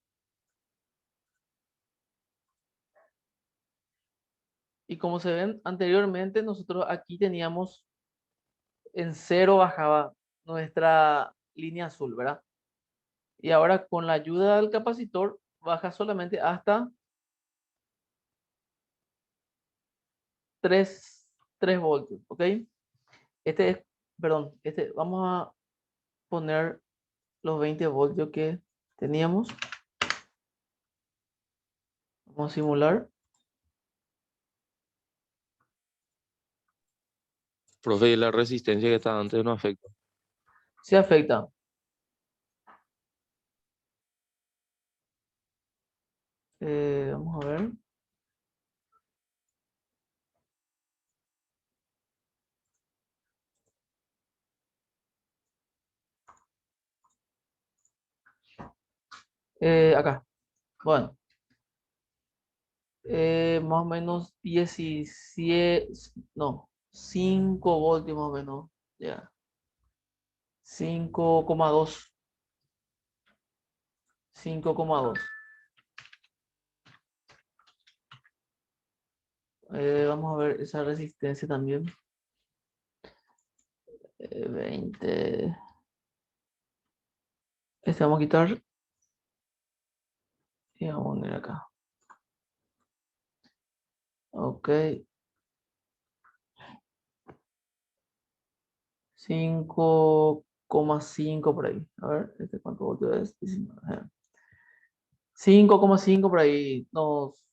y como se ven anteriormente, nosotros aquí teníamos en cero bajaba nuestra línea azul, ¿verdad? Y ahora con la ayuda del capacitor baja solamente hasta 3 voltios, ¿ok? Este es, perdón, vamos a poner los 20 voltios que teníamos. Vamos a simular. Profe, y la resistencia que estaba antes no afecta. Se afecta. Vamos a ver. Acá. Bueno. Más o menos 17, no, 5 voltios más o menos, ya, 5,2, 5,2. Vamos a ver esa resistencia también. 20. Este vamos a quitar y vamos a poner acá. Ok. 5,5 por ahí. A ver, ¿este cuánto voltios es? 19. 5,5 por ahí nos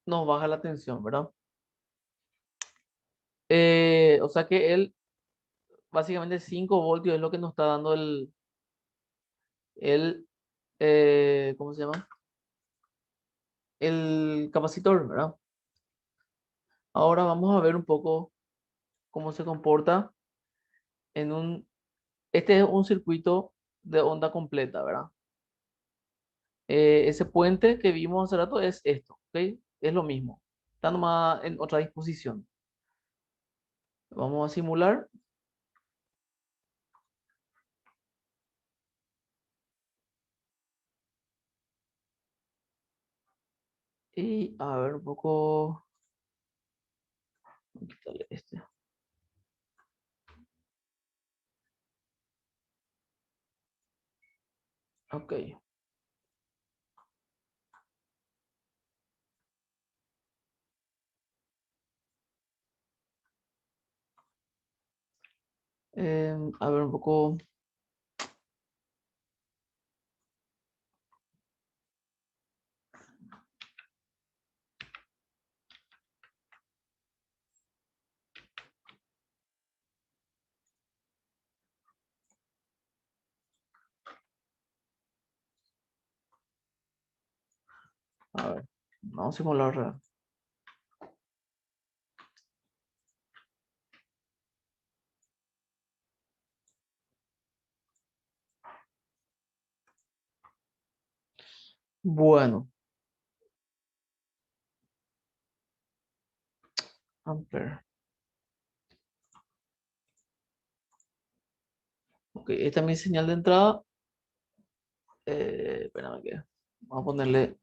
baja la tensión, ¿verdad? O sea que él, básicamente 5 voltios es lo que nos está dando el ¿cómo se llama? El capacitor, ¿verdad? Ahora vamos a ver un poco cómo se comporta en este es un circuito de onda completa, ¿verdad? Ese puente que vimos hace rato es esto, ¿ok? Es lo mismo, está nomás en otra disposición. Vamos a simular. Y a ver un poco. Voy a quitarle este. Ok. A ver un poco. A ver. Vamos a simular. Bueno. Ampere. Ok, esta es mi señal de entrada. Espérame que. Vamos a ponerle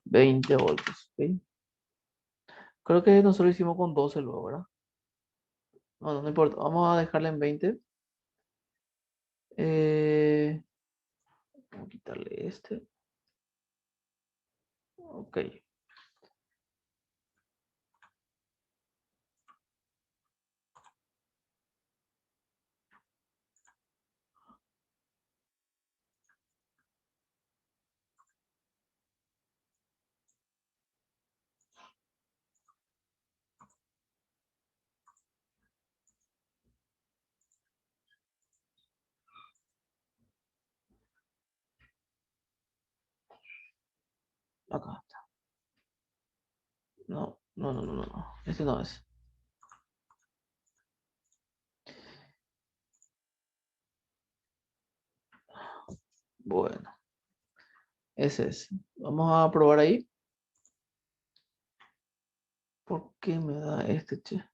20 voltios. ¿Ok? Creo que nosotros lo hicimos con 12 luego, ¿verdad? No, no importa. Vamos a dejarle en 20. Vamos a quitarle este. Ok. Acá está. No, no, no, no, no, no. Este no es. Bueno, ese es. Vamos a probar ahí. ¿Por qué me da este, che?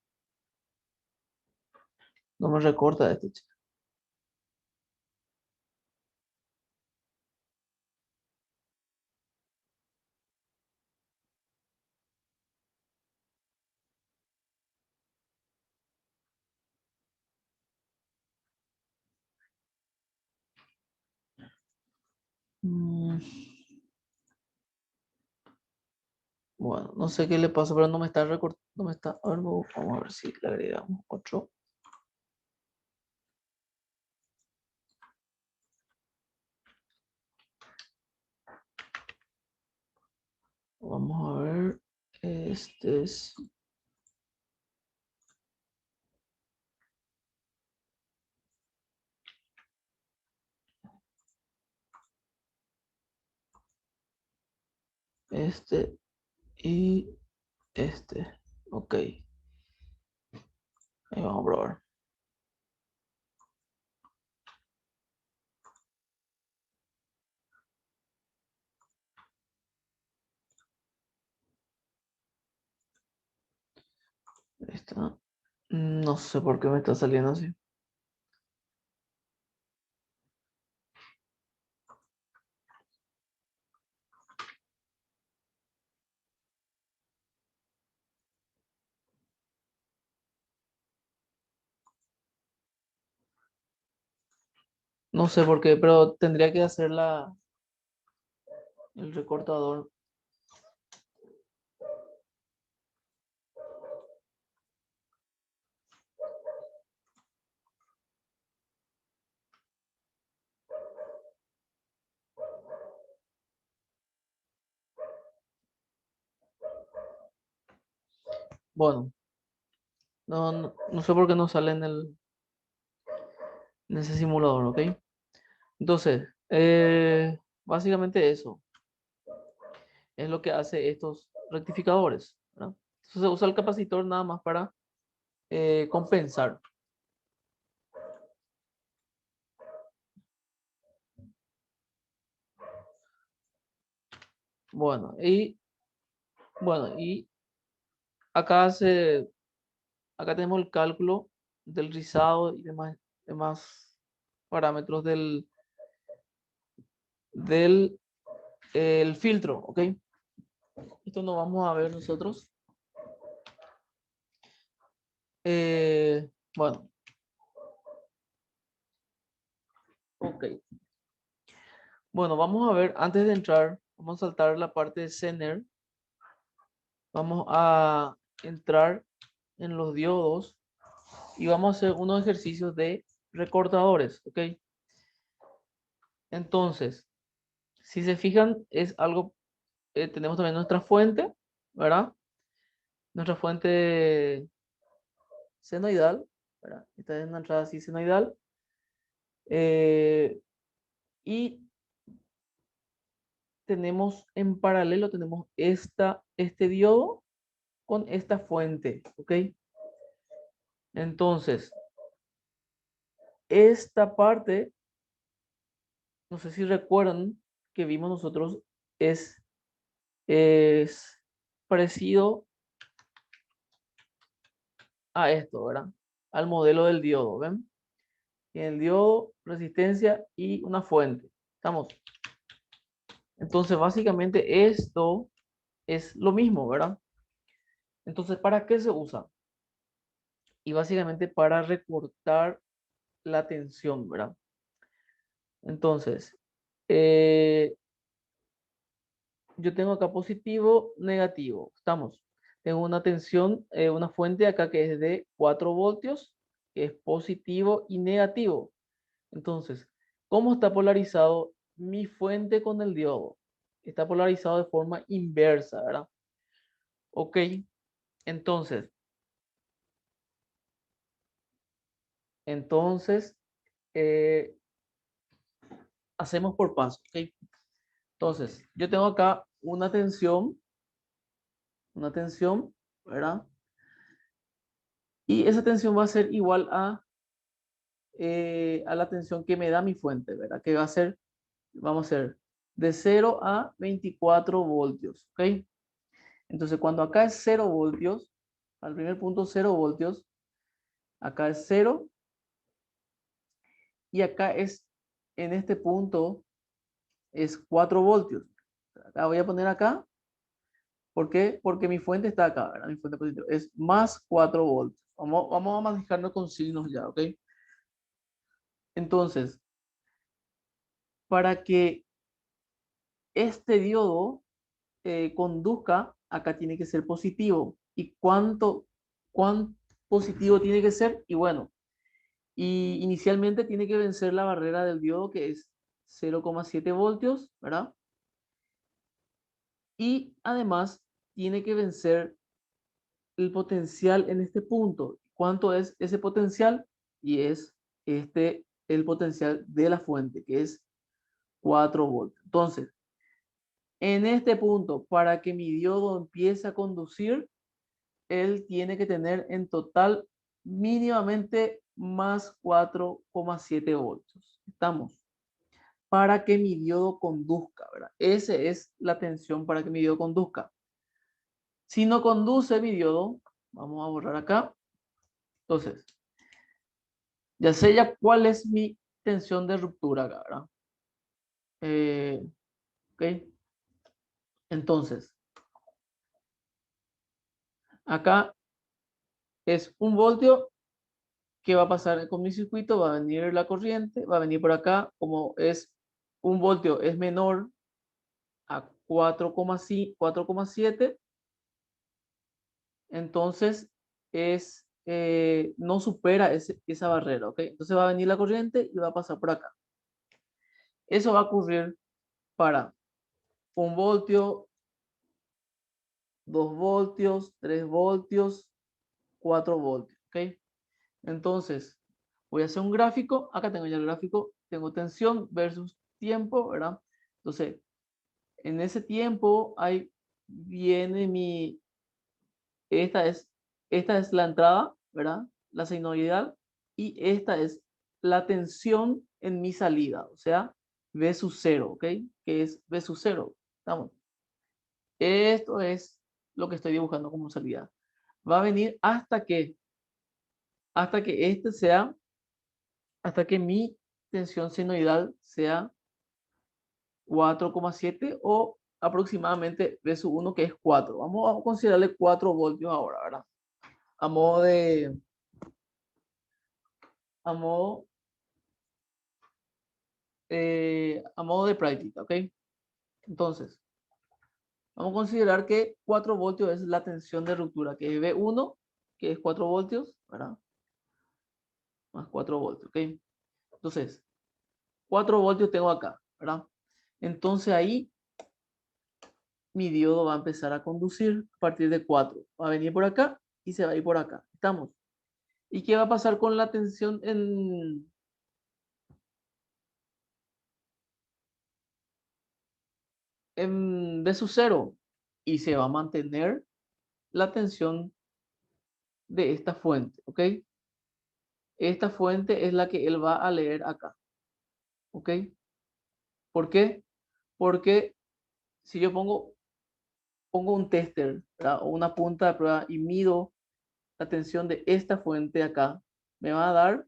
No me recorta este, che. Mm, Bueno, no sé qué le pasa, pero no me está recortando. No me está. A ver, vamos a ver si le agregamos otro. Vamos a ver. Este es. Este y este. Ok. Ahí vamos a probar. está. No sé por qué me está saliendo así. No sé por qué, pero tendría que hacer el recortador. Bueno, no sé por qué no sale en ese simulador, ¿ok? Entonces, básicamente eso es lo que hace estos rectificadores, ¿verdad? Entonces se usa el capacitor nada más para compensar. Bueno, y acá acá tenemos el cálculo del rizado y demás parámetros del el filtro, ¿ok? Esto no vamos a ver nosotros. Bueno, ok. Bueno, vamos a ver, antes de entrar, vamos a saltar la parte de Zener. Vamos a entrar en los diodos y vamos a hacer unos ejercicios de recortadores, ¿ok? Entonces, si se fijan, es algo, tenemos también nuestra fuente, ¿verdad? Nuestra fuente senoidal, ¿verdad? Esta es una entrada así senoidal. eh, y tenemos en paralelo, tenemos este diodo con esta fuente, ¿ok? Entonces, esta parte, no sé si recuerdan que vimos nosotros, es parecido a esto, ¿verdad? Al modelo del diodo, ¿ven? Tiene el diodo, resistencia y una fuente. ¿Estamos? Entonces, básicamente esto es lo mismo, ¿verdad? Entonces, ¿para qué se usa? Y básicamente para recortar la tensión, ¿verdad? Entonces, eh, yo tengo acá positivo, negativo. Estamos. Tengo una tensión, una fuente acá que es de 4 voltios, que es positivo y negativo. Entonces, ¿cómo está polarizado mi fuente con el diodo? Está polarizado de forma inversa, ¿verdad? Ok, entonces, entonces, eh, hacemos por paso, ¿ok? Entonces, yo tengo acá una tensión, ¿verdad? Y esa tensión va a ser igual a la tensión que me da mi fuente, ¿verdad? Que va a ser, vamos a hacer de 0 a 24 voltios, ¿ok? Entonces, cuando acá es 0 voltios, al primer punto 0 voltios, acá es 0 y acá es, en este punto, es 4 voltios. La voy a poner acá. ¿Por qué? Porque mi fuente está acá, ¿verdad? Mi fuente positiva es más 4 voltios. Vamos a manejarnos con signos ya, ¿ok? Entonces, para que este diodo conduzca, acá tiene que ser positivo. ¿Y cuán positivo tiene que ser? Y bueno, y inicialmente tiene que vencer la barrera del diodo que es 0,7 voltios, ¿verdad? Y además tiene que vencer el potencial en este punto. ¿Cuánto es ese potencial? Y es el potencial de la fuente, que es 4 voltios. Entonces, en este punto, para que mi diodo empiece a conducir, él tiene que tener en total mínimamente más 4,7 voltios. Estamos. Para que mi diodo conduzca, ¿verdad? Esa es la tensión para que mi diodo conduzca. Si no conduce mi diodo, vamos a borrar acá, Entonces, ya sé ya cuál es mi tensión de ruptura acá, ¿verdad? Ok. Entonces, acá es 1 voltio que va a pasar con mi circuito, va a venir la corriente, va a venir por acá, como es 1 voltio es menor a 4,7, entonces no supera esa barrera, ¿ok? Entonces va a venir la corriente y va a pasar por acá. Eso va a ocurrir para 1 voltio, 2 voltios, 3 voltios, 4 voltios, ¿ok? Entonces, voy a hacer un gráfico. Acá tengo ya el gráfico. Tengo tensión versus tiempo, ¿verdad? Entonces, en ese tiempo, ahí viene esta es la entrada, ¿verdad? La senoidal. Y esta es la tensión en mi salida, o sea, V sub 0, ¿ok? Que es V sub 0. ¿Estamos? Esto es lo que estoy dibujando como salida. Va a venir hasta que hasta que mi tensión senoidal sea 4,7 o aproximadamente V sub 1, que es 4. Vamos a considerarle 4 voltios ahora, ¿verdad? A modo de, a modo, a modo de práctica, ¿ok? Entonces, vamos a considerar que 4 voltios es la tensión de ruptura, que es V1, que es 4 voltios, ¿verdad? Más 4 voltios, ¿ok? Entonces, 4 voltios tengo acá, ¿verdad? Entonces ahí mi diodo va a empezar a conducir a partir de 4. Va a venir por acá y se va a ir por acá. ¿Estamos? ¿Y qué va a pasar con la tensión en V sub 0? Y se va a mantener la tensión de esta fuente, ¿ok? Esta fuente es la que él va a leer acá, ¿ok? ¿Por qué? Porque si yo pongo un tester, ¿verdad? O una punta de prueba y mido la tensión de esta fuente acá, me va a dar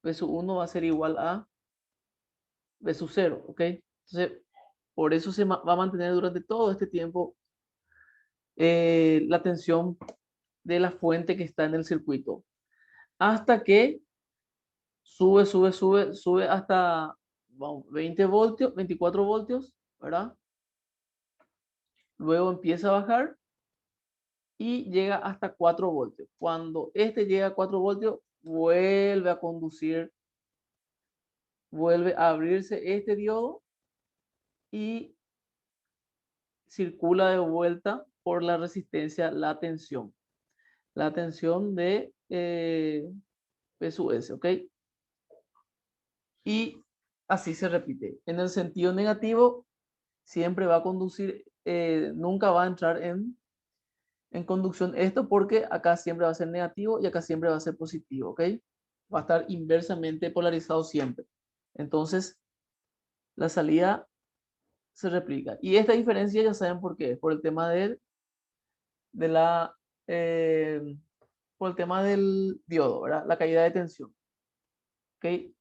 V sub 1 va a ser igual a V sub 0, ¿ok? Entonces, por eso va a mantener durante todo este tiempo la tensión de la fuente que está en el circuito. Hasta que sube hasta vamos, 20 voltios, 24 voltios, ¿verdad? Luego empieza a bajar y llega hasta 4 voltios. Cuando este llega a 4 voltios, vuelve a conducir, vuelve a abrirse este diodo y circula de vuelta por la resistencia, la tensión de P sub S, ¿ok? Y así se repite. En el sentido negativo, siempre va a conducir, nunca va a entrar en conducción esto porque acá siempre va a ser negativo y acá siempre va a ser positivo, ¿ok? Va a estar inversamente polarizado siempre. Entonces, la salida se replica. Y esta diferencia ya saben por qué, por el tema de la, eh, por el tema del diodo, ¿verdad? La caída de tensión. ¿Ok?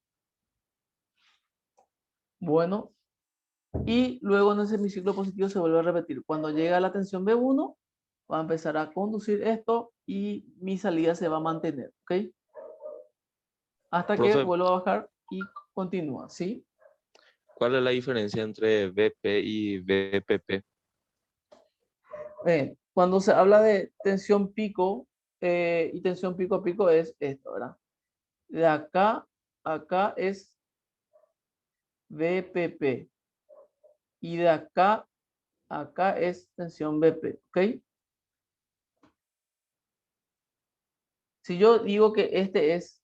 Bueno, y luego en el semiciclo positivo se vuelve a repetir. Cuando llega a la tensión B1, va a empezar a conducir esto y mi salida se va a mantener, ¿ok? Hasta que Profe, vuelva a bajar y continúa, ¿sí? ¿cuál es la diferencia entre VP y VPP? Cuando se habla de tensión pico y tensión pico a pico es esto, ¿verdad? De acá, acá es VPP y de acá, acá es tensión BP, ¿ok? Si yo digo que este es,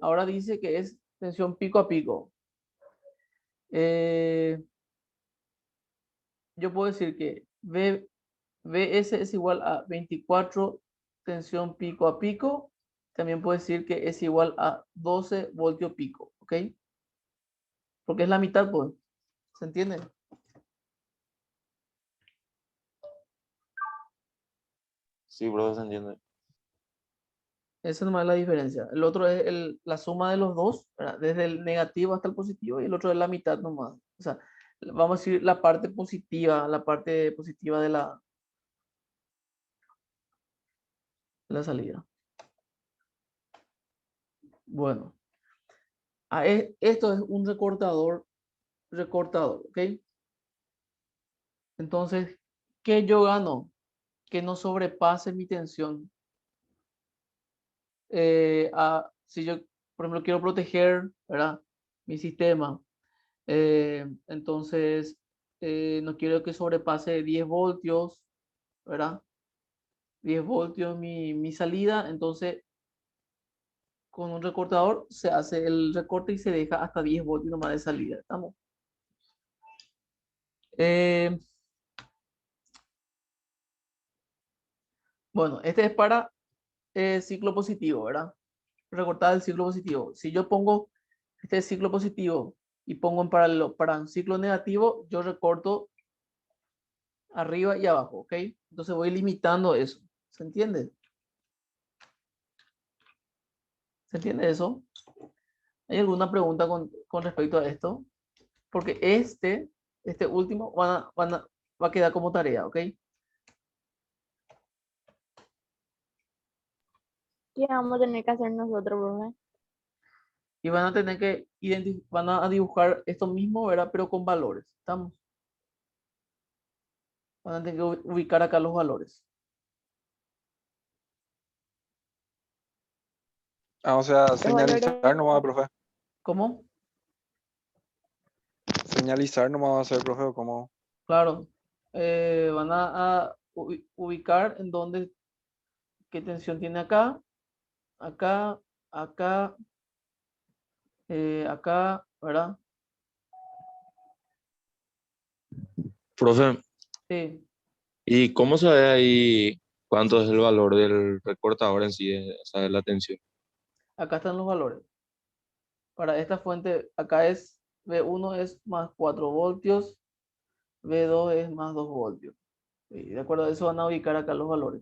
ahora dice que es tensión pico a pico, eh, yo puedo decir que VS es igual a 24 tensión pico a pico. También puedo decir que es igual a 12 voltio pico, ¿ok? Porque es la mitad, pues. ¿Se entiende? Sí, bro, se entiende. Esa nomás es la diferencia. El otro es la suma de los dos, ¿verdad? Desde el negativo hasta el positivo, y el otro es la mitad nomás. O sea, vamos a decir la parte positiva de la salida. Bueno, esto es un recortador, ¿ok? Entonces, ¿qué yo gano? Que no sobrepase mi tensión. Si yo, por ejemplo, quiero proteger, ¿verdad? Mi sistema, entonces no quiero que sobrepase 10 voltios, ¿verdad? 10 voltios mi salida, entonces con un recortador se hace el recorte y se deja hasta 10 voltios nomás de salida. ¿Estamos? Eh, bueno, este es para ciclo positivo, ¿verdad? Recortar el ciclo positivo. Si yo pongo este ciclo positivo y pongo en paralelo para un ciclo negativo, yo recorto arriba y abajo, ¿ok? Entonces voy limitando eso. ¿Se entiende? ¿Se entiende eso? ¿Hay alguna pregunta con respecto a esto? Porque este último va a quedar como tarea, ¿ok? ¿Qué vamos a tener que hacer nosotros, profe? Y van a tener que van a dibujar esto mismo, ¿verdad? Pero con valores. ¿Estamos? Van a tener que ubicar acá los valores. Ah, o sea, Los valores, señalizar nomás, profe. ¿Cómo? Señalizar nomás va a ser, profe, o cómo. Claro. Van a ubicar en dónde, qué tensión tiene acá, acá, acá, acá, ¿verdad? Profe, Sí, ¿y cómo se ve ahí cuánto es el valor del recortador en sí, o sea, de la tensión? acá están los valores. Para esta fuente, acá es V1 es más 4 voltios, V2 es más 2 voltios. Y de acuerdo a eso van a ubicar acá los valores.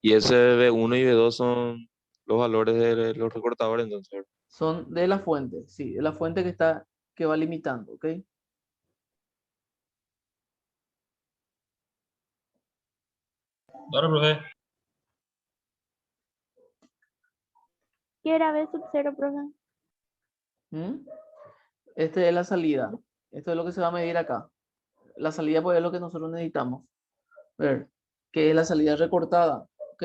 Y ese V1 y V2 son los valores de los recortadores, entonces. Son de la fuente, sí, de la fuente que va limitando, ¿ok? Ahora, profe, ¿qué era B sub 0, profe? ¿Mm? Este es la salida. Esto es lo que se va a medir acá. La salida pues es lo que nosotros necesitamos. Ver, que es la salida recortada, ¿ok?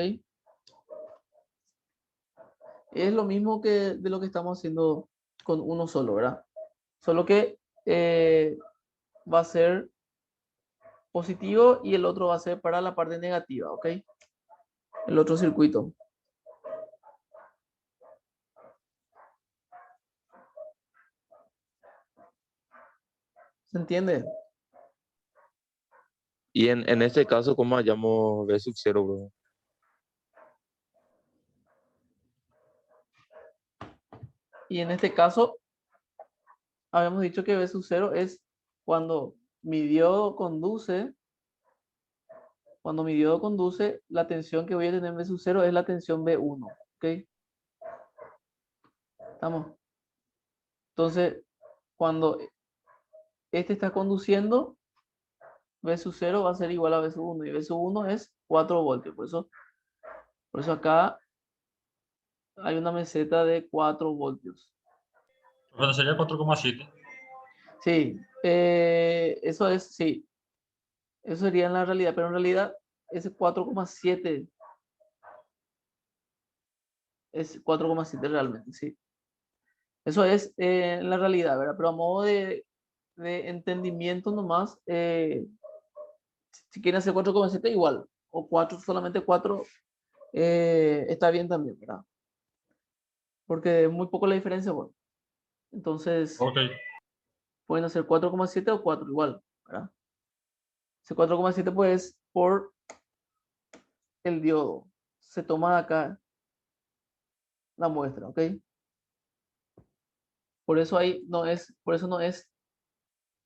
Es lo mismo que de lo que estamos haciendo con uno solo, ¿verdad? Solo que va a ser positivo y el otro va a ser para la parte negativa, ¿ok? El otro circuito. ¿Se entiende? Y en este caso, ¿cómo hallamos V sub 0, bro? Y en este caso, habíamos dicho que V sub 0 es cuando mi diodo conduce, la tensión que voy a tener en V sub 0 es la tensión V1, ¿ok? ¿Estamos? Entonces, cuando este está conduciendo, V sub 0 va a ser igual a V sub 1 y V sub 1 es 4 voltios. Por eso acá hay una meseta de 4 voltios. profe, sería 4,7. Sí, sí, eso sería en la realidad, pero en realidad ese 4,7 es 4,7 realmente, sí. Eso es en la realidad, ¿verdad? Pero a modo de entendimiento nomás, si quieren hacer 4,7 igual, o 4, solamente 4, está bien también, ¿verdad? Porque es muy poco la diferencia, bueno. Entonces, Ok, pueden hacer 4,7 o 4 igual, ¿verdad? Ese 4,7 pues por el diodo. Se toma de acá la muestra, ¿ok? Por eso no es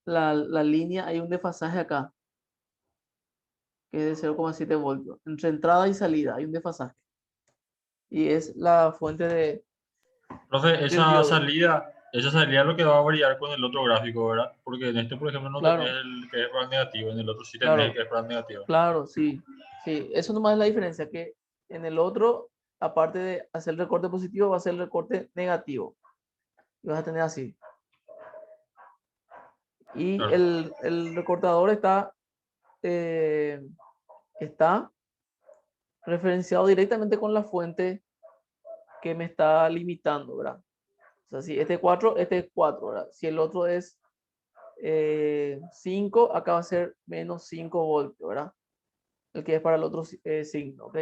la línea, hay un desfasaje acá, que es de 0,7 voltios. Entre entrada y salida hay un desfasaje. Y es la fuente Profe, del esa diodo. salida, esa salida es lo que va a variar con el otro gráfico, ¿verdad? Porque en este, por ejemplo, no tenés Claro, el que es para el negativo, en el otro sí tenés el claro, que es para el negativo. claro, sí. Sí, eso nomás es la diferencia, que en el otro, aparte de hacer el recorte positivo, va a ser el recorte negativo. Y vas a tener así. Y Claro. el recortador eh, está referenciado directamente con la fuente que me está limitando, ¿verdad? O sea, si este es 4, este es 4, ¿verdad? Si el otro es 5, acá va a ser menos 5 voltios, ¿verdad? El que es para el otro signo, ¿ok?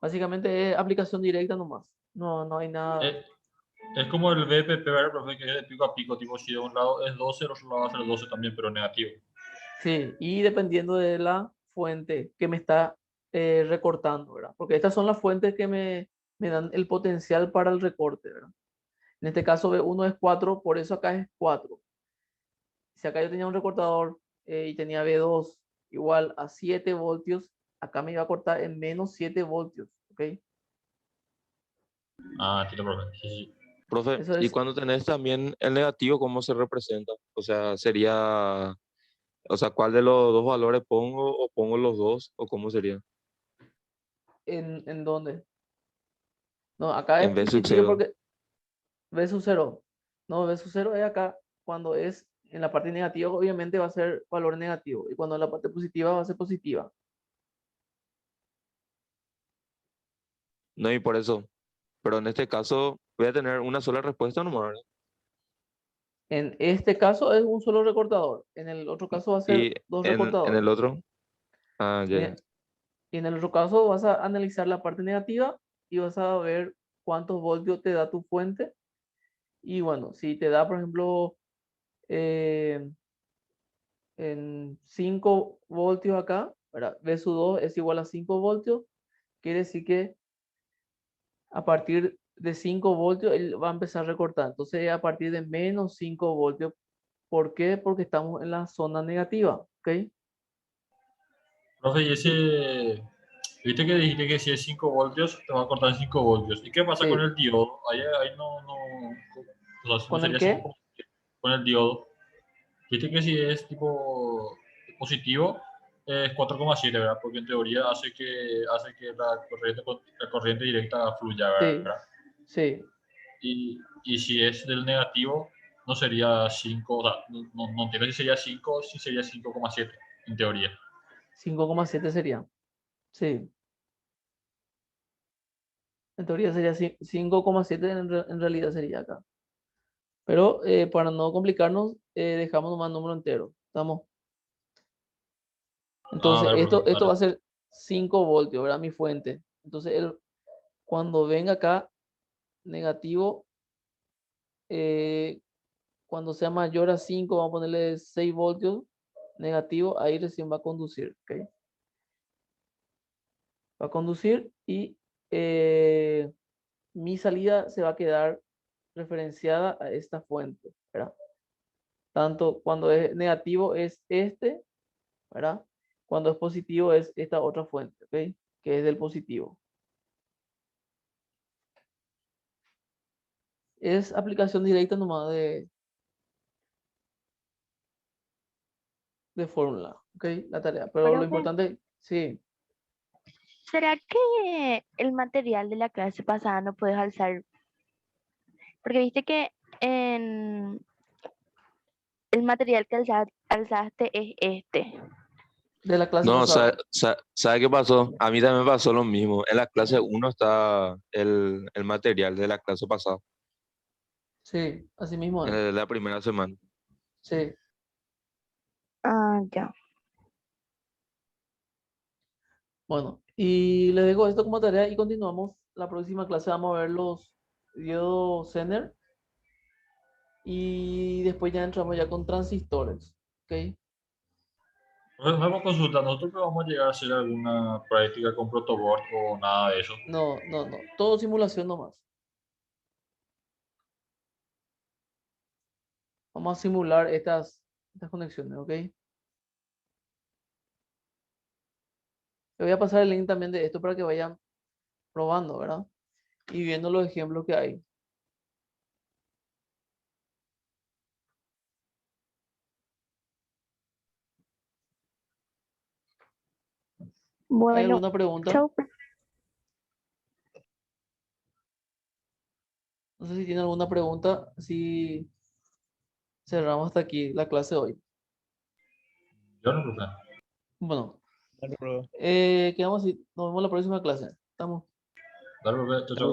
Básicamente es aplicación directa nomás. No, no hay nada. Es como el VPP, ¿verdad, profe? Que es de pico a pico, tipo, si de un lado es 12, el otro lado va a ser 12 también, pero negativo. Sí, y dependiendo de la fuente que me está recortando, ¿verdad? Porque estas son las fuentes que me dan el potencial para el recorte, ¿verdad? En este caso B1 es 4, por eso acá es 4. Si acá yo tenía un recortador y tenía B2 igual a 7 voltios, acá me iba a cortar en menos 7 voltios, ¿ok? Ah, entiendo, profe. Sí, sí. Profe, Eso y es cuando tenés también el negativo, ¿cómo se representa? O sea, sería, o sea, ¿cuál de los dos valores pongo o pongo los dos o cómo sería? en dónde. No, acá En vez de expliqué cero. porque B sub 0. No, B sub 0 es acá cuando es en la parte negativa, obviamente va a ser valor negativo. Y cuando en la parte positiva va a ser positiva. No, y por eso. Pero en este caso voy a tener una sola respuesta nomás, ¿verdad? En este caso es un solo recortador. En el otro caso va a ser Y dos en el recortadores. otro, ah, Y ya, ya. y en el otro caso vas a analizar la parte negativa y vas a ver cuántos voltios te da tu fuente. Y bueno, si te da, por ejemplo, eh, en 5 voltios acá, ¿verdad? V sub 2 es igual a 5 voltios, quiere decir que a partir de 5 voltios él va a empezar a recortar. Entonces, a partir de menos 5 voltios. ¿Por qué? Porque estamos en la zona negativa, ¿ok? Profe, y ese, viste que dijiste que si es 5 voltios, te va a cortar 5 voltios. ¿Y qué pasa con Sí. el diodo? Ahí o sea, no ¿Con el sería qué? 5 con el diodo. Viste que si es tipo positivo, es 4,7, ¿verdad? Porque en teoría hace que la corriente directa fluya, Sí, ¿verdad? sí. Y si es del negativo, no sería 5, o sea, no entiendo si sería 5 o si sería 5,7, en teoría. 5,7 sería. Sí. En teoría sería 5,7 en realidad sería acá. Pero para no complicarnos, dejamos nomás número entero. ¿Estamos? Ah, Entonces, dale, profe, esto va a dale. ser 5 voltios, ¿verdad? Mi fuente. Entonces, cuando venga acá negativo, eh, cuando sea mayor a 5 vamos a ponerle 6 voltios negativo, ahí recién va a conducir, ¿ok? Va a conducir y mi salida se va a quedar referenciada a esta fuente, ¿verdad? Tanto cuando es negativo es este, ¿verdad? Cuando es positivo es esta otra fuente, ¿ok? Que es del positivo. Es aplicación directa nomás de fórmula, ¿ok? La tarea. Pero lo Profe, importante, sí, ¿será que el material de la clase pasada no puedes alzar? Porque viste que en el material que alzaste es este. de la clase No, pasada. ¿sabe qué pasó? A mí también me pasó lo mismo. En la clase uno está el material de la clase pasada, Sí, así mismo es. la primera semana. Sí. Ah, ya. Bueno, y les dejo esto como tarea y continuamos. La próxima clase vamos a ver los diodos Zener y después ya entramos ya con transistores, ¿ok? Profe, vamos a consultar. Nosotros que vamos a llegar a hacer alguna práctica con protoboard o nada de eso. No, no, no. Todo simulación nomás. Vamos a simular estas conexiones, ¿ok? Le voy a pasar el link también de esto para que vayan probando, ¿verdad? Y viendo los ejemplos que hay. ¿Hay Bueno, alguna pregunta? chau. No sé si tiene alguna pregunta, si cerramos hasta aquí la clase hoy. Yo no, profe. Bueno, Dale, profe. quedamos así. Nos vemos en la próxima clase. Estamos. Dale, profe. Chau, chau.